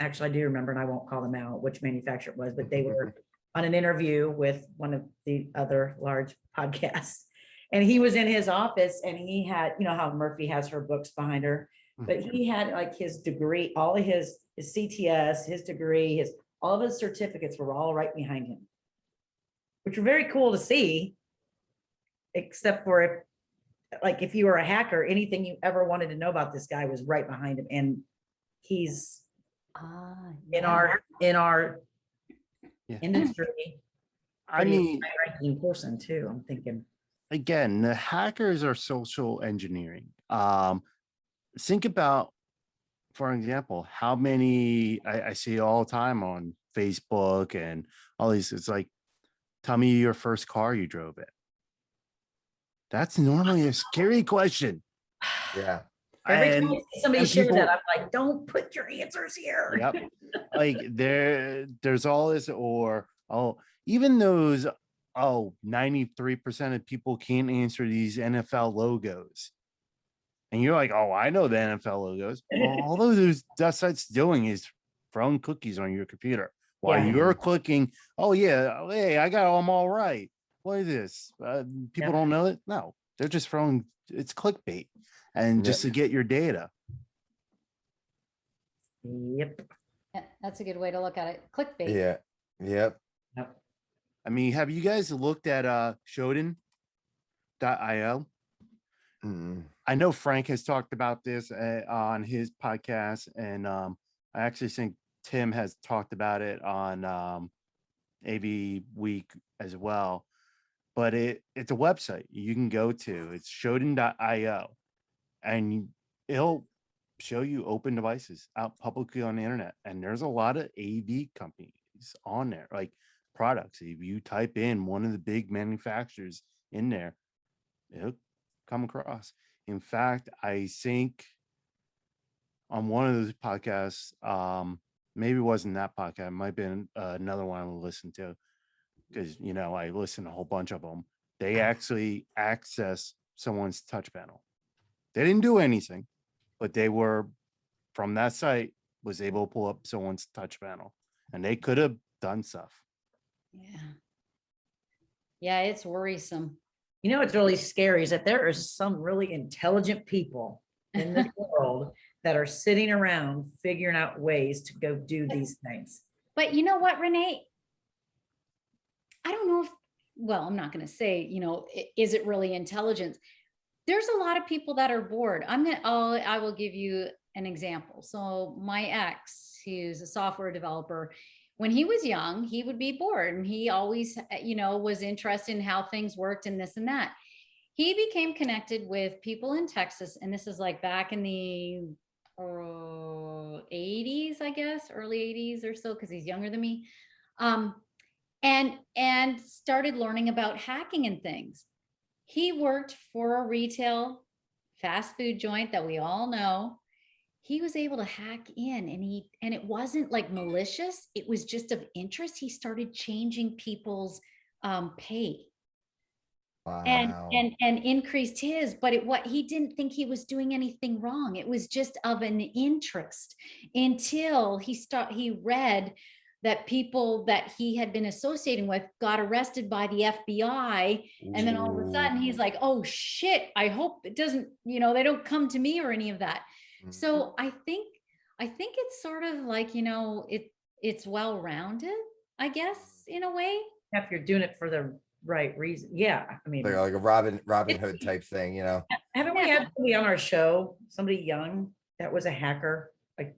actually I do remember, and I won't call them out which manufacturer it was, but they were on an interview with one of the other large podcasts. And he was in his office and he had, you know how Murphy has her books behind her, but he had like his degree, all of his CTS, his degree, all of his certificates were all right behind him, which were very cool to see. Except for if you were a hacker, anything you ever wanted to know about this guy was right behind him. And he's in our Yeah. industry. I mean, High-ranking person too, I'm thinking. again, the hackers are social engineering. Think about, for example, how many I see all the time on Facebook and all these. It's like, tell me your first car you drove in. That's normally a scary question. Yeah. Every time And I see somebody and share people- that, I'm like, don't put your answers here. Yep. Like there's all this, or even those 93% of people can't answer these NFL logos. And you're like, oh, I know the NFL logos. All those that site's doing is throwing cookies on your computer while Yeah. you're clicking. Oh yeah, hey, I got them all right. What is this? People Yeah. don't know it. No, they're just throwing. It's clickbait, and just to get your data. Yep. That's a good way to look at it. Clickbait. Yeah. Yep. Yep. I mean, have you guys looked at Shodan.io? Mm. I know Frank has talked about this on his podcast, and I actually think Tim has talked about it on AV Week as well. But it's a website you can go to. It's Shodan.io, and it'll show you open devices out publicly on the internet. And there's a lot of AV companies on there, like products. If you type in one of the big manufacturers in there, it'll come across. In fact, I think on one of those podcasts, maybe it wasn't that podcast, it might have been another one I listened to, because I listen to a whole bunch of them. They actually access someone's touch panel. They didn't do anything, but they were from that site was able to pull up someone's touch panel, and they could have done stuff. Yeah. Yeah, it's worrisome. What's really scary is that there are some really intelligent people in the world that are sitting around figuring out ways to go do these things. But you know what, Renee? I don't know if, well, I'm not going to say, is it really intelligence? There's a lot of people that are bored. I will give you an example. So my ex, he's a software developer. When he was young, he would be bored, and he always, was interested in how things worked and this and that. He became connected with people in Texas, and this is like back in the 80s, I guess, early 80s or so, because he's younger than me. And started learning about hacking and things. He worked for a retail fast food joint that we all know. He was able to hack in, and it wasn't like malicious. It was just of interest. He started changing people's pay. Wow. And increased his, but what he didn't think he was doing anything wrong. It was just of an interest until he read that people that he had been associating with got arrested by the FBI. And then all of a sudden he's like, oh shit, I hope it doesn't, they don't come to me or any of that. So I think it's sort of like, it's well-rounded, I guess, in a way. If you're doing it for the right reason. Yeah. I mean, like a Robin Hood type thing, haven't we had somebody on our show, somebody young that was a hacker? Like,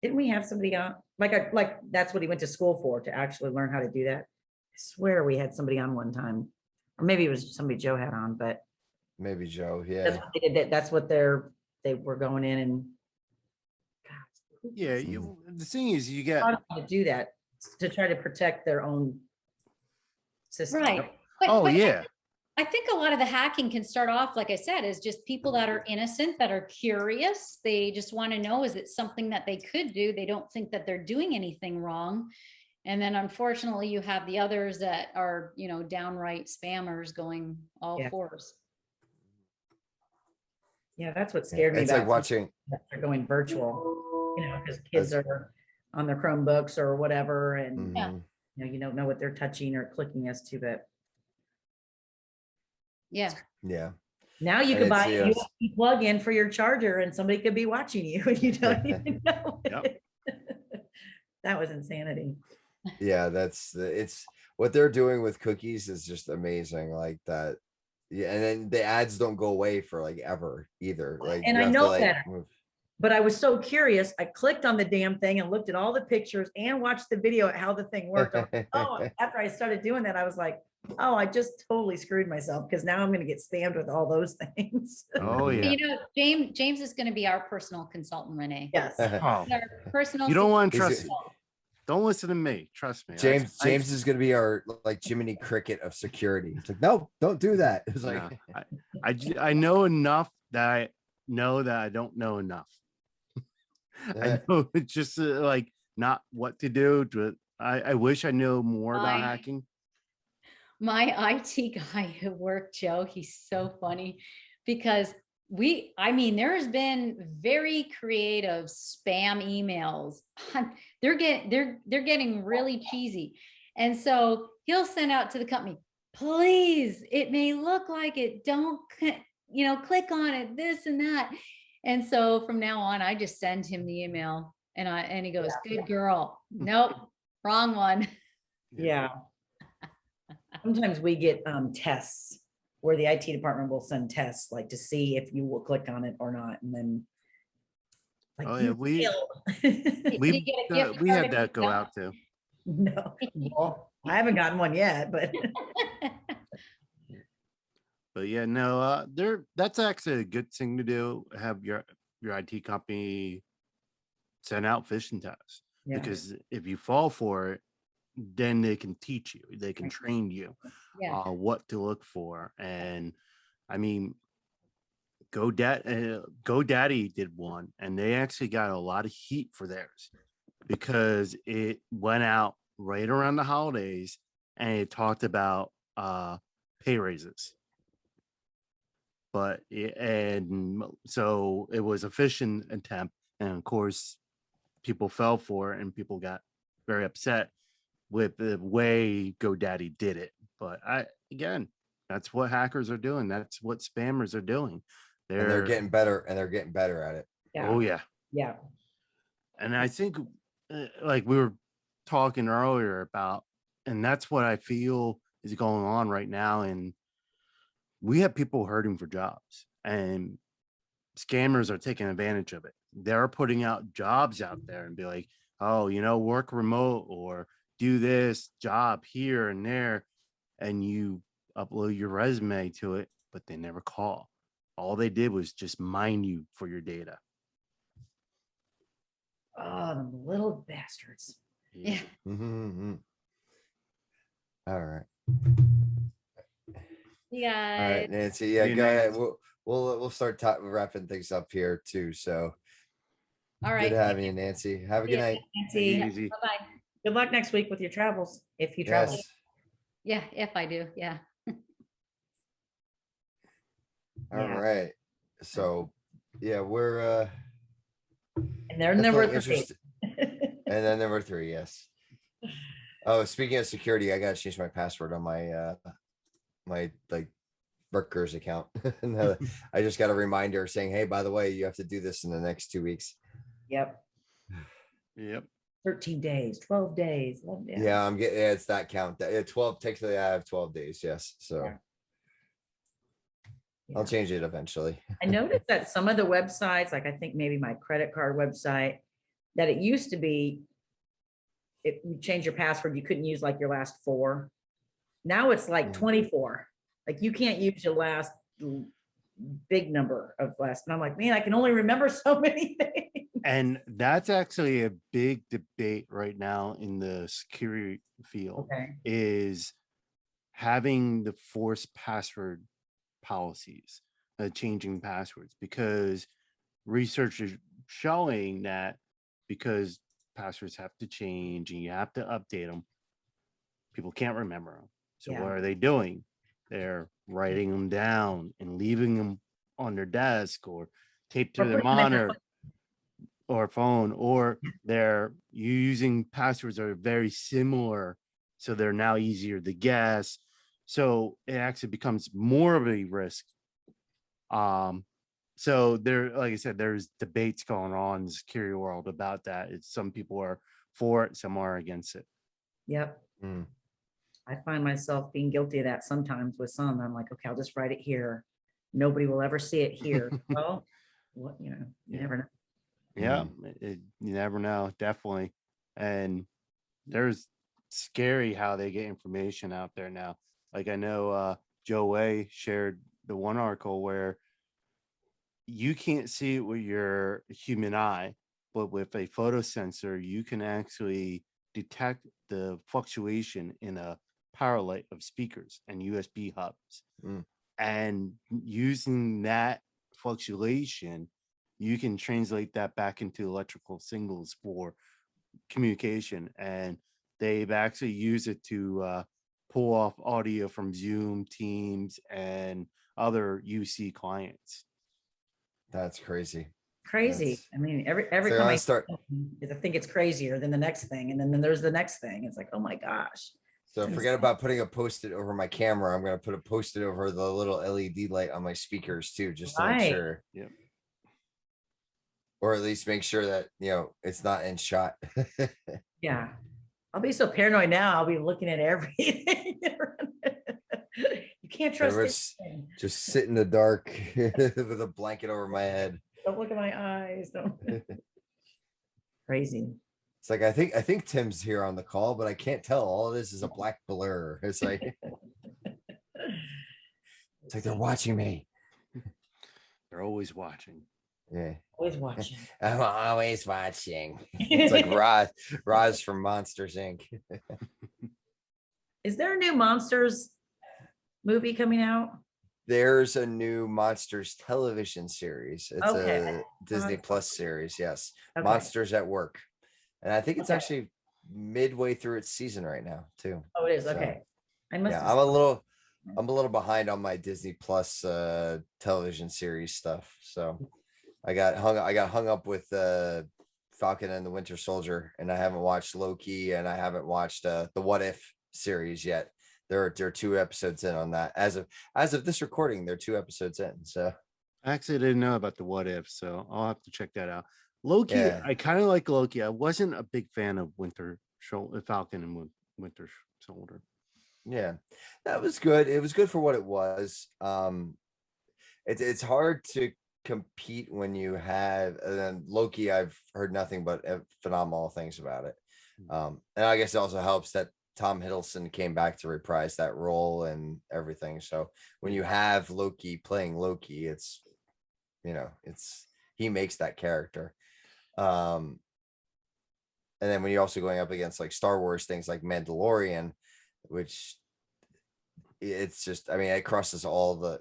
didn't we have somebody on? Like that's what he went to school for, to actually learn how to do that. I swear we had somebody on one time, or maybe it was somebody Joe had on, but maybe Joe. that's Yeah. what they did. That's what they were going in and. Yeah, the thing is, you get To do that to try to protect their own system. Right. oh yeah, I think a lot of the hacking can start off, like I said, as just people that are innocent, that are curious. They just want to know, is it something that they could do? They don't think that they're doing anything wrong. And then unfortunately you have the others that are, downright spammers going all fours. Yeah, that's what scared me. It's like watching. They're going virtual, because kids are on their Chromebooks or whatever, and you don't know what they're touching or clicking as to, but yeah. Now you can buy a USB plug-in for your charger, and somebody could be watching you, and you don't even know it. That was insanity. Yeah, it's what they're doing with cookies is just amazing, like that. Yeah, and then the ads don't go away for like ever either. Like, and I know that, but I was so curious. I clicked on the damn thing and looked at all the pictures and watched the video at how the thing worked. After I started doing that, I was like, oh, I just totally screwed myself, because now I'm going to get spammed with all those things. Oh yeah. James is going to be our personal consultant, Renee. Yes. Oh. Our personal. You don't want to trust. consultant. Don't listen to me. Trust me. James is going to be our like Jiminy Cricket of security. It's like, no, don't do that. It's like, I know enough that I know that I don't know enough. I know it's just like not what to do. I wish I knew more about hacking. My IT guy at work, Joe, he's so funny because there's been very creative spam emails. They're getting really cheesy. And so he'll send out to the company, please, it may look like it, don't, click on it, this and that. And so from now on, I just send him the email And he goes, good girl. Nope, wrong one. Yeah. Sometimes we get tests where the IT department will send tests like to see if you will click on it or not, and then. Like, Oh, yeah, you we- failed. Did you We, get a gift we card had if that you go don't? out too. No, well, I haven't gotten one yet, but But yeah, no, that's actually a good thing to do. Have your IT company send out phishing tests, yeah, because if you fall for it, then they can teach you, they can Right. train you Yeah, what to look for. And I mean, GoDaddy did one, and they actually got a lot of heat for theirs because it went out right around the holidays, and it talked about pay raises. So it was a phishing attempt, and of course people fell for it and people got very upset with the way GoDaddy did it. But again, that's what hackers are doing, that's what spammers are doing. And they're getting better at it. Oh yeah, yeah. yeah, And I think like we were talking earlier about, and that's what I feel is going on right now. And we have people hurting for jobs, and scammers are taking advantage of it. They're putting out jobs out there and be like, oh, work remote or do this job here and there. And you upload your resume to it, but they never call. All they did was just mine you for your data. oh, the little bastards. yeah. Mhm. All right. You All right, guys, Nancy. Yeah, See you, go ahead. Nancy. We'll start wrapping things up here too. So all right. good having you, Nancy. Have a good night. Take it Nancy, easy. Bye-bye. good luck next week with your travels, if you travel. Yes. Yeah, if I do, yeah. All Yeah. right. So yeah, we're And they're never definitely interested. And then number 3, yes. Oh, speaking of security, I gotta change my password on my my like Rutgers account. No, I just got a reminder saying, hey, by the way, you have to do this in the next 2 weeks. Yep, Yep. 13 days, 12 days. Yeah, I'm getting it's that count. 12 technically I have 12 days, yes. So Yeah. I'll Yeah. change it eventually. I noticed that some of the websites, like I think maybe my credit card website, that it used to be, if you change your password, you couldn't use like your last 4. Now it's like Mm. 24. Like you can't use your last big number of last. And I'm like, man, I can only remember so many things. And that's actually a big debate right now in the security field, Okay. is having the forced password policies, changing passwords, because research is showing that because passwords have to change and you have to update them, people can't remember them. So Yeah. what are they doing? They're writing them down and leaving them on their desk or taped to Or their putting them in their monitor or phone, or they're using passwords that are very similar, so they're now easier to guess. So it actually becomes more of a risk. So there, like I said, there's debates going on in the security world about that. It's some people are for it, some are against it. Yep. Mm. I find myself being guilty of that sometimes with some. I'm like, okay, I'll just write it here. Nobody will ever see it here. Well, what, you Yeah. never know. Yeah, you never know, definitely. And there's scary how they get information out there now. Like I know Joe Way shared the one article where you can't see it with your human eye, but with a photo sensor, you can actually detect the fluctuation in a power light of speakers and USB hubs. Mm. And using that fluctuation, you can translate that back into electrical signals for communication. And they've actually used it to pull off audio from Zoom, Teams, and other UC clients. That's crazy. Crazy. That's- I mean, every So time I I start. I think it's crazier than the next thing. And then there's the next thing. It's like, oh my gosh. So It's forget insane. about putting a post-it over my camera. I'm gonna put a post-it over the little LED light on my speakers too, just to make Right. sure. Yep. or at least make sure that, it's not in shot. Yeah. I'll be so paranoid now. I'll be looking at everything. You can't trust anything. Just sit in the dark with a blanket over my head. Don't look at my eyes. Don't. Crazy. It's like, I think Tim's here on the call, but I can't tell. All this is a black blur. It's like they're watching me. They're always watching. Yeah. Always watching. I'm always watching. It's like Roz from Monsters Inc. Is there a new Monsters movie coming out? There's a new Monsters television series. It's Okay. a Disney Plus series. Yes. Okay. Monsters at Work. And I think it's Okay. actually midway through its season right now, too. Oh, it is. So, Okay. I must Yeah, have I'm a little behind on my Disney Plus television series stuff. So I got hung up with Falcon and the Winter Soldier, and I haven't watched Loki, and I haven't watched the What If series yet. There are 2 episodes in on that. As of this recording, they're 2 episodes in. So I actually didn't know about the What If, so I'll have to check that out. Loki, Yeah. I kind of like Loki. I wasn't a big fan of Falcon and Winter Soldier. yeah, that was good. It was good for what it was. It's hard to compete when you have, and then Loki, I've heard nothing but phenomenal things about it. And I guess it also helps that Tom Hiddleston came back to reprise that role and everything. So when you have Loki playing Loki, it's he makes that character. And then when you're also going up against like Star Wars things like Mandalorian, which it's just, I mean, it crosses all the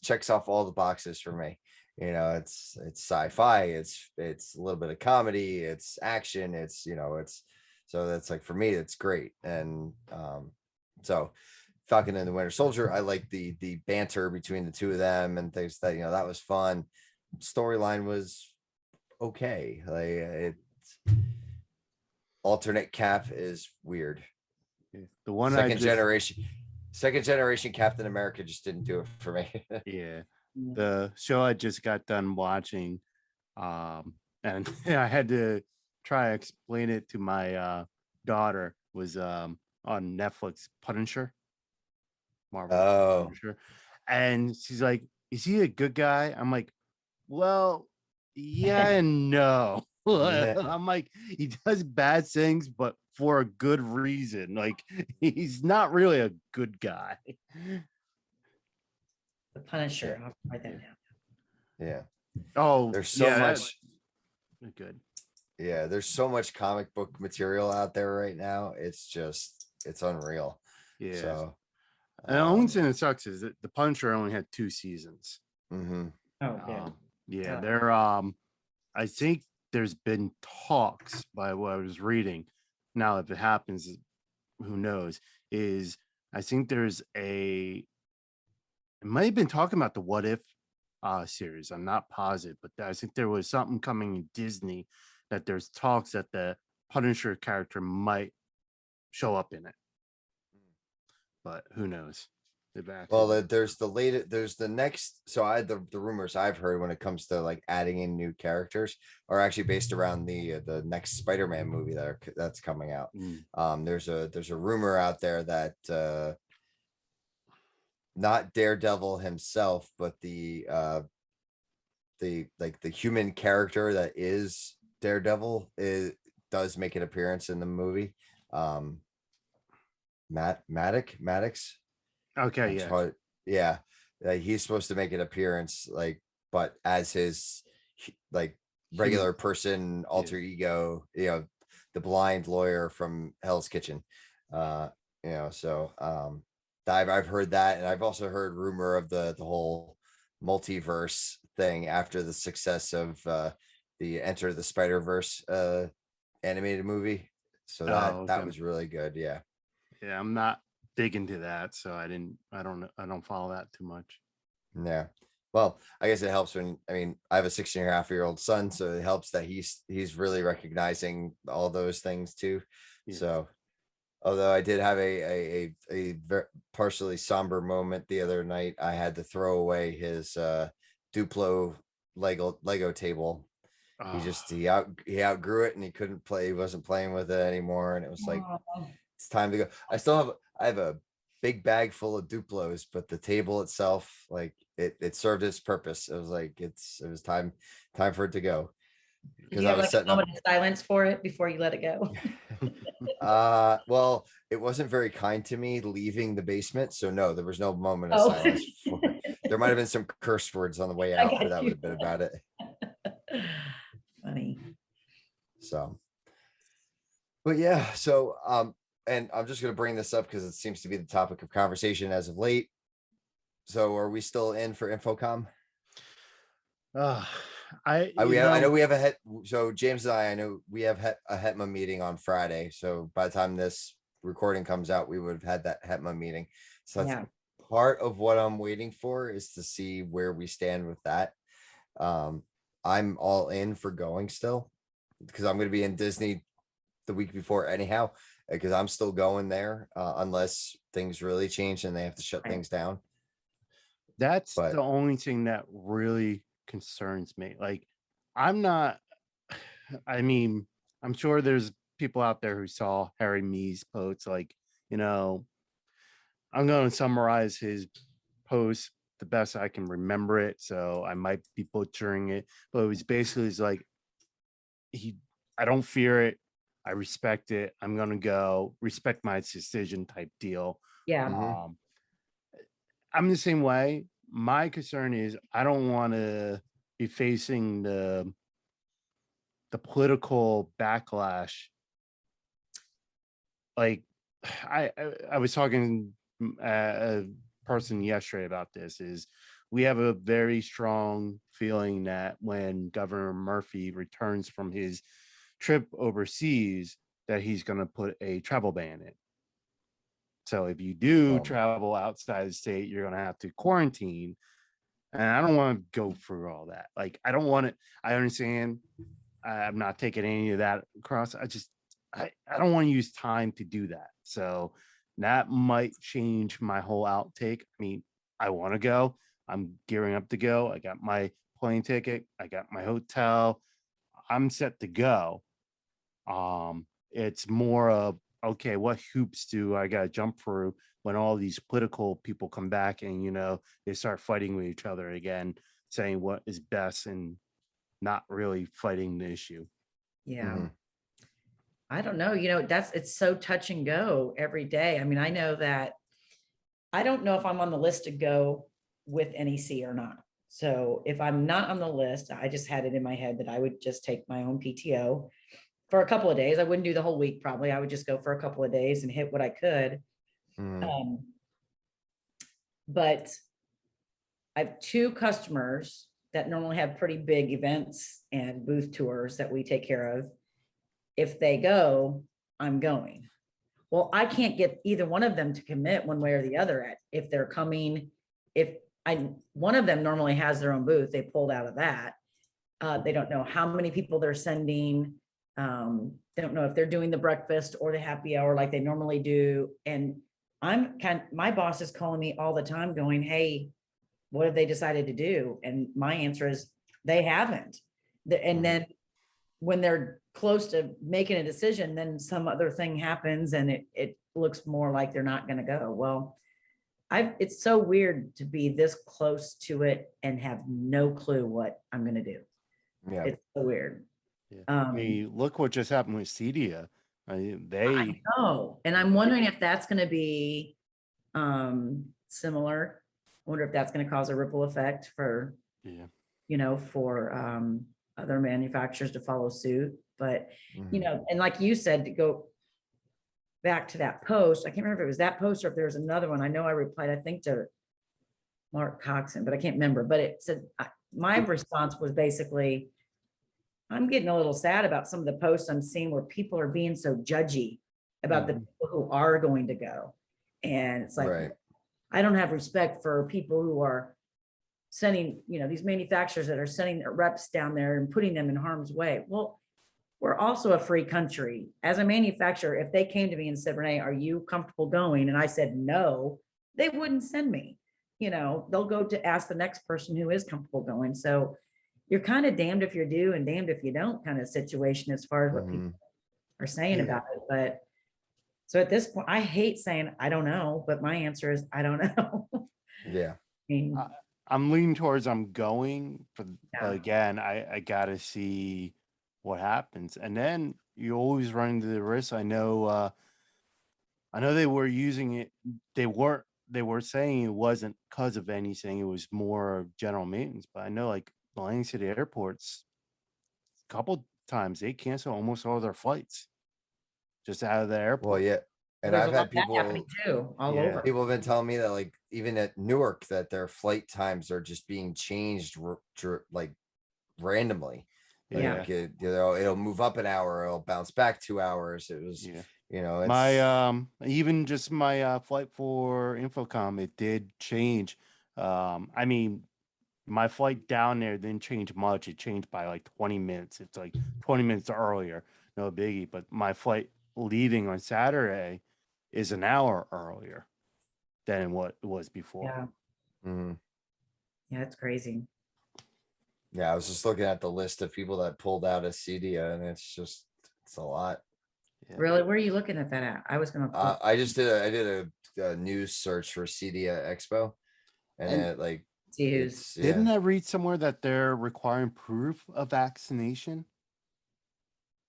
checks off all the boxes for me. It's sci-fi, it's a little bit of comedy, it's action, it's so that's like, for me, it's great. And so Falcon and the Winter Soldier, I like the banter between the two of them and things that, that was fun. Storyline was okay. Like alternate Cap is weird. The one Second generation Captain America just didn't do it for me. Yeah, the show I just got done watching, and I had to try to explain it to my daughter, was on Netflix, Punisher. Marvel Punisher. And she's like, "Is he a good guy?" I'm like, "Well, yeah and no." I'm like, he does bad things, but for a good reason. Like, he's not really a good guy. The Punisher. I'll write that down. Yeah. Oh, There's so much. Good. Yeah, there's so much comic book material out there right now. It's unreal. Yeah. So and the only thing that sucks is that the Punisher only had 2 seasons. mhm. Oh, yeah. Yeah, Oh. there I think there's been talks, by what I was reading. Now, if it happens, who knows? Is I think there's it might have been talking about the What If series. I'm not positive, but I think there was something coming in Disney that there's talks that the Punisher character might show up in it. But who knows? Well, there's the next. So the rumors I've heard when it comes to like adding in new characters are actually based around the next Spider-Man movie that's coming out. There's a rumor out there that not Daredevil himself, but the human character that is Daredevil does make an appearance in the movie. Maddox. Okay, yeah. He's supposed to make an appearance, but as his regular person alter ego, the blind lawyer from Hell's Kitchen. So I've heard that, and I've also heard rumor of the whole multiverse thing after the success of the Enter the Spider-Verse animated movie. So that was really good. Yeah. Yeah, I'm not big into that, so I don't follow that too much. Yeah. Well, I guess it helps I have a 16-and-a-half-year-old son, so it helps that he's really recognizing all those things too. Yeah. So although I did have a partially somber moment the other night, I had to throw away his Duplo Lego table He outgrew it and he couldn't play. He wasn't playing with it anymore. And it was like, Oh, it's time to go. I have a big bag full of Duplos, but the table itself, like it served its purpose. It was like, it was time for it to go. Did Because you I have was like a setting up. moment of silence for it before you let it go? Well, it wasn't very kind to me leaving the basement. So no, there was no moment of Oh. silence. There might have been some curse words on the way I out, got but that you. would have been about it. Funny. So, but yeah, so and I'm just gonna bring this up because it seems to be the topic of conversation as of late. So are we still in for Infocom? I know we have a het. So James and I know we have a HETMA meeting on Friday. So by the time this recording comes out, we would have had that HETMA meeting. So that's Yeah. part of what I'm waiting for, is to see where we stand with that. I'm all in for going still, because I'm going to be in Disney the week before anyhow, because I'm still going there unless things really change and they have to shut Right. things down. That's But the only thing that really concerns me. Like, I'm not, I mean, I'm sure there's people out there who saw Harry Mee's posts. Like, you know, I'm going to summarize his post the best I can remember it. So I might be butchering it, but it was basically like, I don't fear it. I respect it. I'm going to go, respect my decision type deal. Yeah. Mhm. I'm the same way. My concern is I don't want to be facing the political backlash. Like, I was talking a person yesterday about this. Is we have a very strong feeling that when Governor Murphy returns from his trip overseas, that he's going to put a travel ban in. So if you do travel outside the state, you're going to have to quarantine. And I don't want to go through all that. Like, I don't want it. I understand. I'm not taking any of that across. I don't want to use time to do that. So that might change my whole outtake. I mean, I want to go. I'm gearing up to go. I got my plane ticket. I got my hotel. I'm set to go. It's more of, okay, what hoops do I got to jump through when all these political people come back and, you know, they start fighting with each other again, saying what is best and not really fighting the issue. Yeah. Mhm. I don't know. It's so touch and go every day. I mean, I know that I don't know if I'm on the list to go with NEC or not. So if I'm not on the list, I just had it in my head that I would just take my own PTO for a couple of days. I wouldn't do the whole week, probably. I would just go for a couple of days and hit what I could. Mhm. But I have 2 customers that normally have pretty big events and booth tours that we take care of. If they go, I'm going. Well, I can't get either one of them to commit one way or the other at if they're coming. One of them normally has their own booth, they pulled out of that. They don't know how many people they're sending. They don't know if they're doing the breakfast or the happy hour like they normally do. And my boss is calling me all the time going, hey, what have they decided to do? And my answer is they haven't. And then when they're close to making a decision, then some other thing happens and it looks more like they're not going to go. Well, it's so weird to be this close to it and have no clue what I'm going to do. Yeah. It's so weird. Yeah. I mean, look what just happened with Cedia. I know. And I'm wondering if that's going to be similar. I wonder if that's going to cause a ripple effect for, for other manufacturers to follow suit. But, and like you said, to go back to that post, I can't remember if it was that post or if there was another one. I know I replied, I think, to Mark Coxon, but I can't remember. But it said, my response was basically, I'm getting a little sad about some of the posts I'm seeing where people are being so judgy about the people who are going to go. And it's like, I don't have respect for people who are sending, these manufacturers that are sending their reps down there and putting them in harm's way. Well, we're also a free country. As a manufacturer, if they came to me and said, Renee, are you comfortable going? And I said, no, they wouldn't send me. They'll go to ask the next person who is comfortable going. So you're kind of damned if you do and damned if you don't kind of situation as far as what people Mhm. are saying Yeah. about it. But so at this point, I hate saying I don't know, but my answer is I don't know. I Yeah. mean, I'm leaning towards I'm going, but Yeah. again, I gotta see what happens, and then you always run into the risk. I know they were using it. They were saying it wasn't because of anything. It was more of general maintenance. But I know, like Atlantic City airports, a couple times they cancel almost all their flights just out of the Well, airport. yeah. well, And there's a I've lot had of that happening people too, all Yeah. over. have been telling me that like even at Newark that their flight times are just being changed like randomly. Yeah. Like it'll move up an hour, it'll bounce back 2 hours. It was, Yeah. it's My even just my flight for Infocom, it did change. I mean, my flight down there didn't change much. It changed by like 20 minutes. It's like 20 minutes earlier, no biggie. But my flight leaving on Saturday is an hour earlier than what it was before. Yeah. Mhm. Yeah, it's crazy. Yeah, I was just looking at the list of people that pulled out of Cedia, and it's a lot. Yeah. Really? Where are you looking at that at? I was gonna. I did a news search for Cedia Expo, and And it like see who's. it's Didn't yeah. I read somewhere that they're requiring proof of vaccination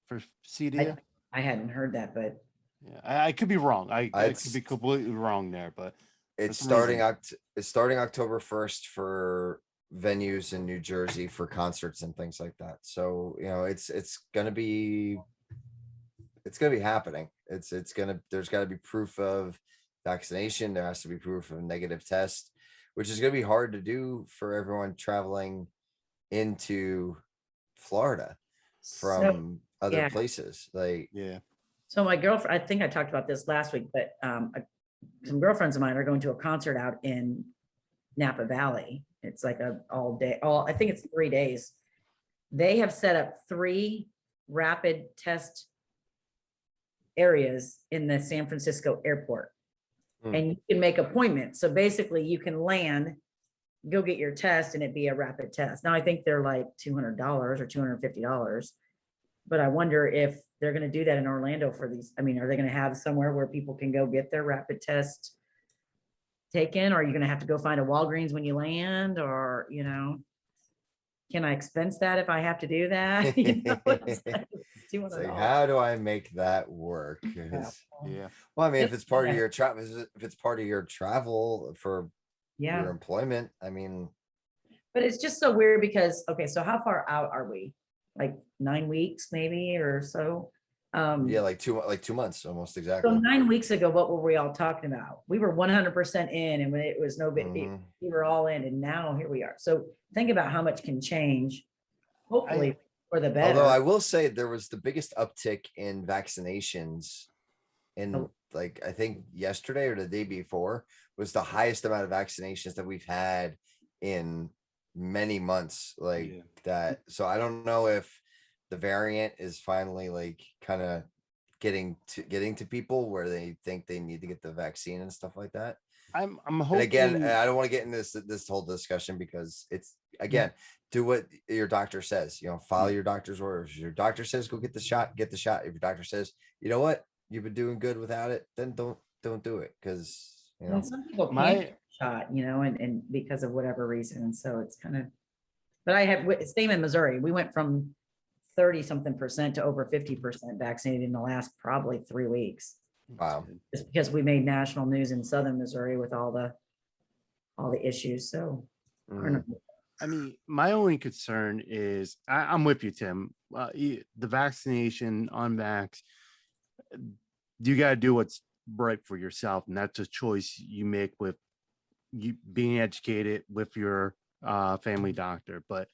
for CDA? I hadn't heard that, but Yeah, I could be wrong. I could It's- be completely wrong there, but It's some starting reason- it's starting October 1st for venues in New Jersey for concerts and things like that. So, it's gonna be happening. There's gotta be proof of vaccination. There has to be proof of negative test, which is gonna be hard to do for everyone traveling into Florida from other yeah. places. Like, yeah. So my girlfriend, I think I talked about this last week, but some girlfriends of mine are going to a concert out in Napa Valley. It's like I think it's 3 days. They have set up 3 rapid test areas in the San Francisco airport. Hmm. And you can make appointments. So basically you can land, go get your test and it be a rapid test. Now I think they're like $200 or $250. But I wonder if they're going to do that in Orlando for these. I mean, are they going to have somewhere where people can go get their rapid test taken? Or are you going to have to go find a Walgreens when you land? Or, can I expense that if I have to do that? It's it's like, $200. how do I make that work? 'Cause- Yeah. Well, I mean, if It's- it's part of yeah. your travel, if it's part of your travel for your Yeah. employment, I mean, But it's just so weird because, okay, so how far out are we? Like 9 weeks maybe or so? yeah, like 2 months almost So exactly. 9 weeks ago, what were we all talking about? We were 100% in and when it was no big, Mhm. we were all in and now here we are. So think about how much can change, hopefully for the better. Although I will say there was the biggest uptick in vaccinations in Oh. like, I think yesterday or the day before was the highest amount of vaccinations that we've had in many months like Yeah. that. So I don't know if the variant is finally like kind of getting to people where they think they need to get the vaccine and stuff like that. I'm And hoping again, I don't want to get in this whole discussion because it's again, do what your doctor says, follow your doctor's orders. If your doctor says go get the shot, get the shot. If your doctor says, you know what, you've been doing good without it, then don't do it. Because And some people can't My- get the shot, and because of whatever reason. And so it's kind of, but I have, same in Missouri. We went from 30 something percent to over 50% vaccinated in the last probably 3 weeks. Wow. Just because we made national news in Southern Missouri with all the issues. So I don't Mhm. know. I mean, my only concern is I'm with you, Tim. The vaccination, unvax, you got to do what's right for yourself, and that's a choice you make with you being educated with your family doctor. But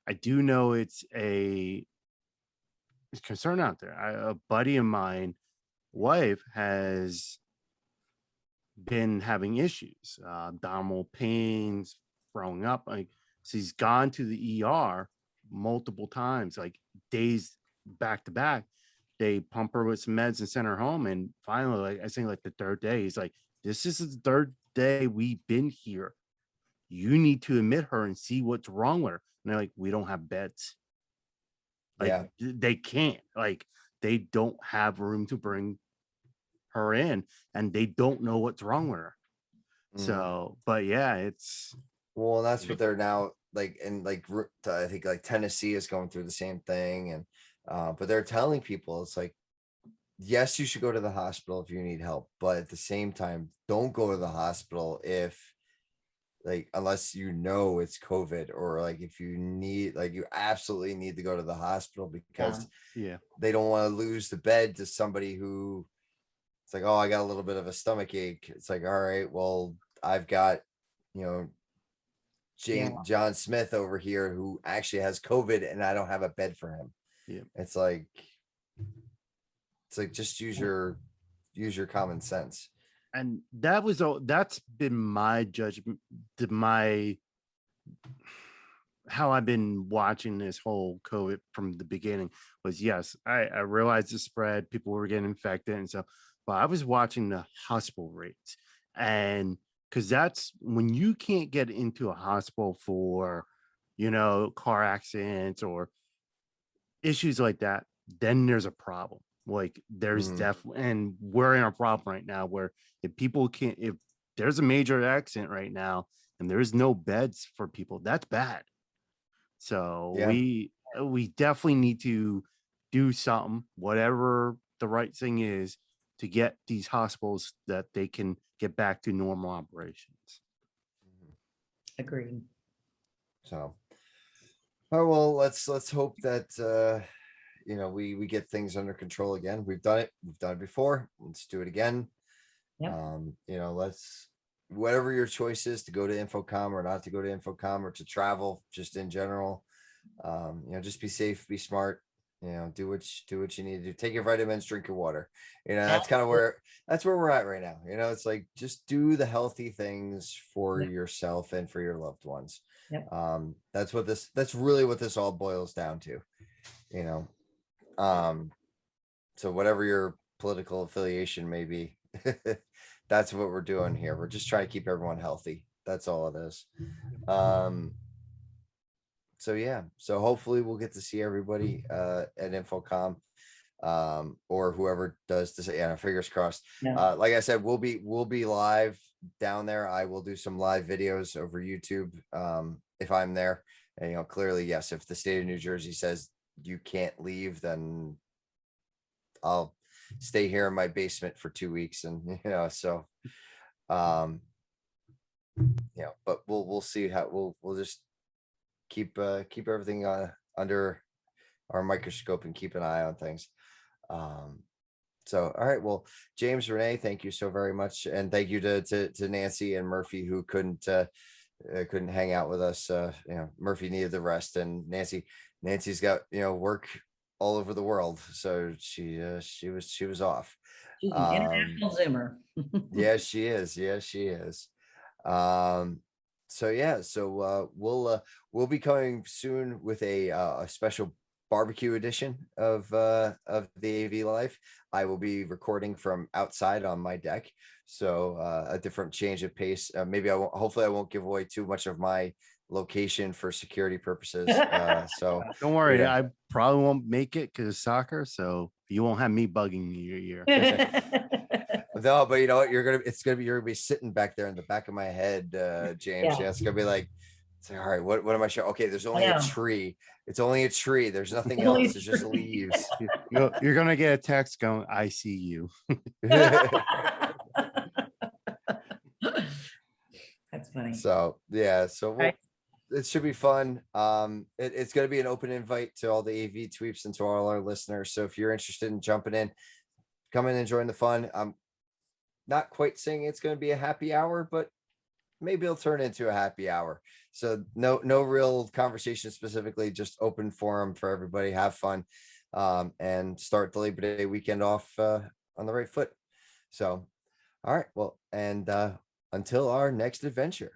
I do know it's a concern out there. A buddy of mine, wife, has been having issues, abdominal pains, throwing up. Like, she's gone to the ER multiple times, like days back to back. They pump her with some meds and send her home. And finally, like I think like the 3rd day, he's like, "This is the 3rd day we've been here. You need to admit her and see what's wrong with her. And they're like, we don't have beds. Like, Yeah. they can't, like, they don't have room to bring her in, and they don't know what's wrong with her. Mm. So, but yeah, it's Well, and that's what they're now like, and like I think like Tennessee is going through the same thing, and but they're telling people it's like, yes, you should go to the hospital if you need help, but at the same time, don't go to the hospital if like unless you know it's COVID, or like if you need, like you absolutely need to go to the hospital because yeah. they don't want to lose the bed to somebody who it's like, oh, I got a little bit of a stomach ache. It's like, all right, well, I've got, you know, John Smith over here who actually has COVID and I don't have a bed for him. Yeah. It's like just use your common sense. And that's been my judgment, how I've been watching this whole COVID from the beginning was, yes, I realized the spread, people were getting infected and stuff, but I was watching the hospital rates. And because that's when you can't get into a hospital for, car accidents or issues like that, then there's a problem. Like there's definitely, and we're in a problem right now where if there's a major accident right now and there's no beds for people, that's bad. So we definitely need to do something, whatever the right thing is, to get these hospitals that they can get back to normal operations. Agreed. So, oh well, let's hope that we get things under control again. We've done it before. Let's do it again. Yep. Let's, whatever your choice is, to go to Infocom or not to go to Infocom, or to travel just in general, just be safe, be smart, do what you need to do. Take your vitamins, drink your water. That's kind of where we're at right now. It's like, just do the healthy things for yourself and for your loved ones. Yep. That's really what this all boils down to. So whatever your political affiliation may be, that's what we're doing here. We're just trying to keep everyone healthy. That's all it is. So hopefully we'll get to see everybody at Infocom, or whoever does this. Yeah, fingers crossed. Like I said, we'll be live down there. I will do some live videos over YouTube if I'm there. And clearly, yes, if the state of New Jersey says you can't leave, then I'll stay here in my basement for 2 weeks. And but we'll see how we'll just keep everything under our microscope and keep an eye on things. So all right, well, James, Renee, thank you so very much, and thank you to Nancy and Murphy, who couldn't hang out with us. Murphy needed the rest, and Nancy's got work all over the world, so she was off. She's an international Zoomer. Yeah, she is. So we'll be coming soon with a special barbecue edition of the AV Life. I will be recording from outside on my deck, so a different change of pace. Maybe hopefully I won't give away too much of my location for security purposes. So don't worry, I probably won't make it because of soccer, so you won't have me bugging you your ear. No, but you know what? You're gonna be sitting back there in the back of my head, James. Yeah, it's gonna be like, all right, what am I showing? Okay, there's only a tree. It's only a tree. There's nothing else. It's just leaves. You're gonna get a text going, I see you. That's funny. So it should be fun. It's going to be an open invite to all the AV tweeps and to all our listeners. So if you're interested in jumping in, come in and join the fun. I'm not quite saying it's going to be a happy hour, but maybe it'll turn into a happy hour. So no real conversation specifically, just open forum for everybody. Have fun, and start the Labor Day weekend off on the right foot. So, all right, well, and until our next adventure.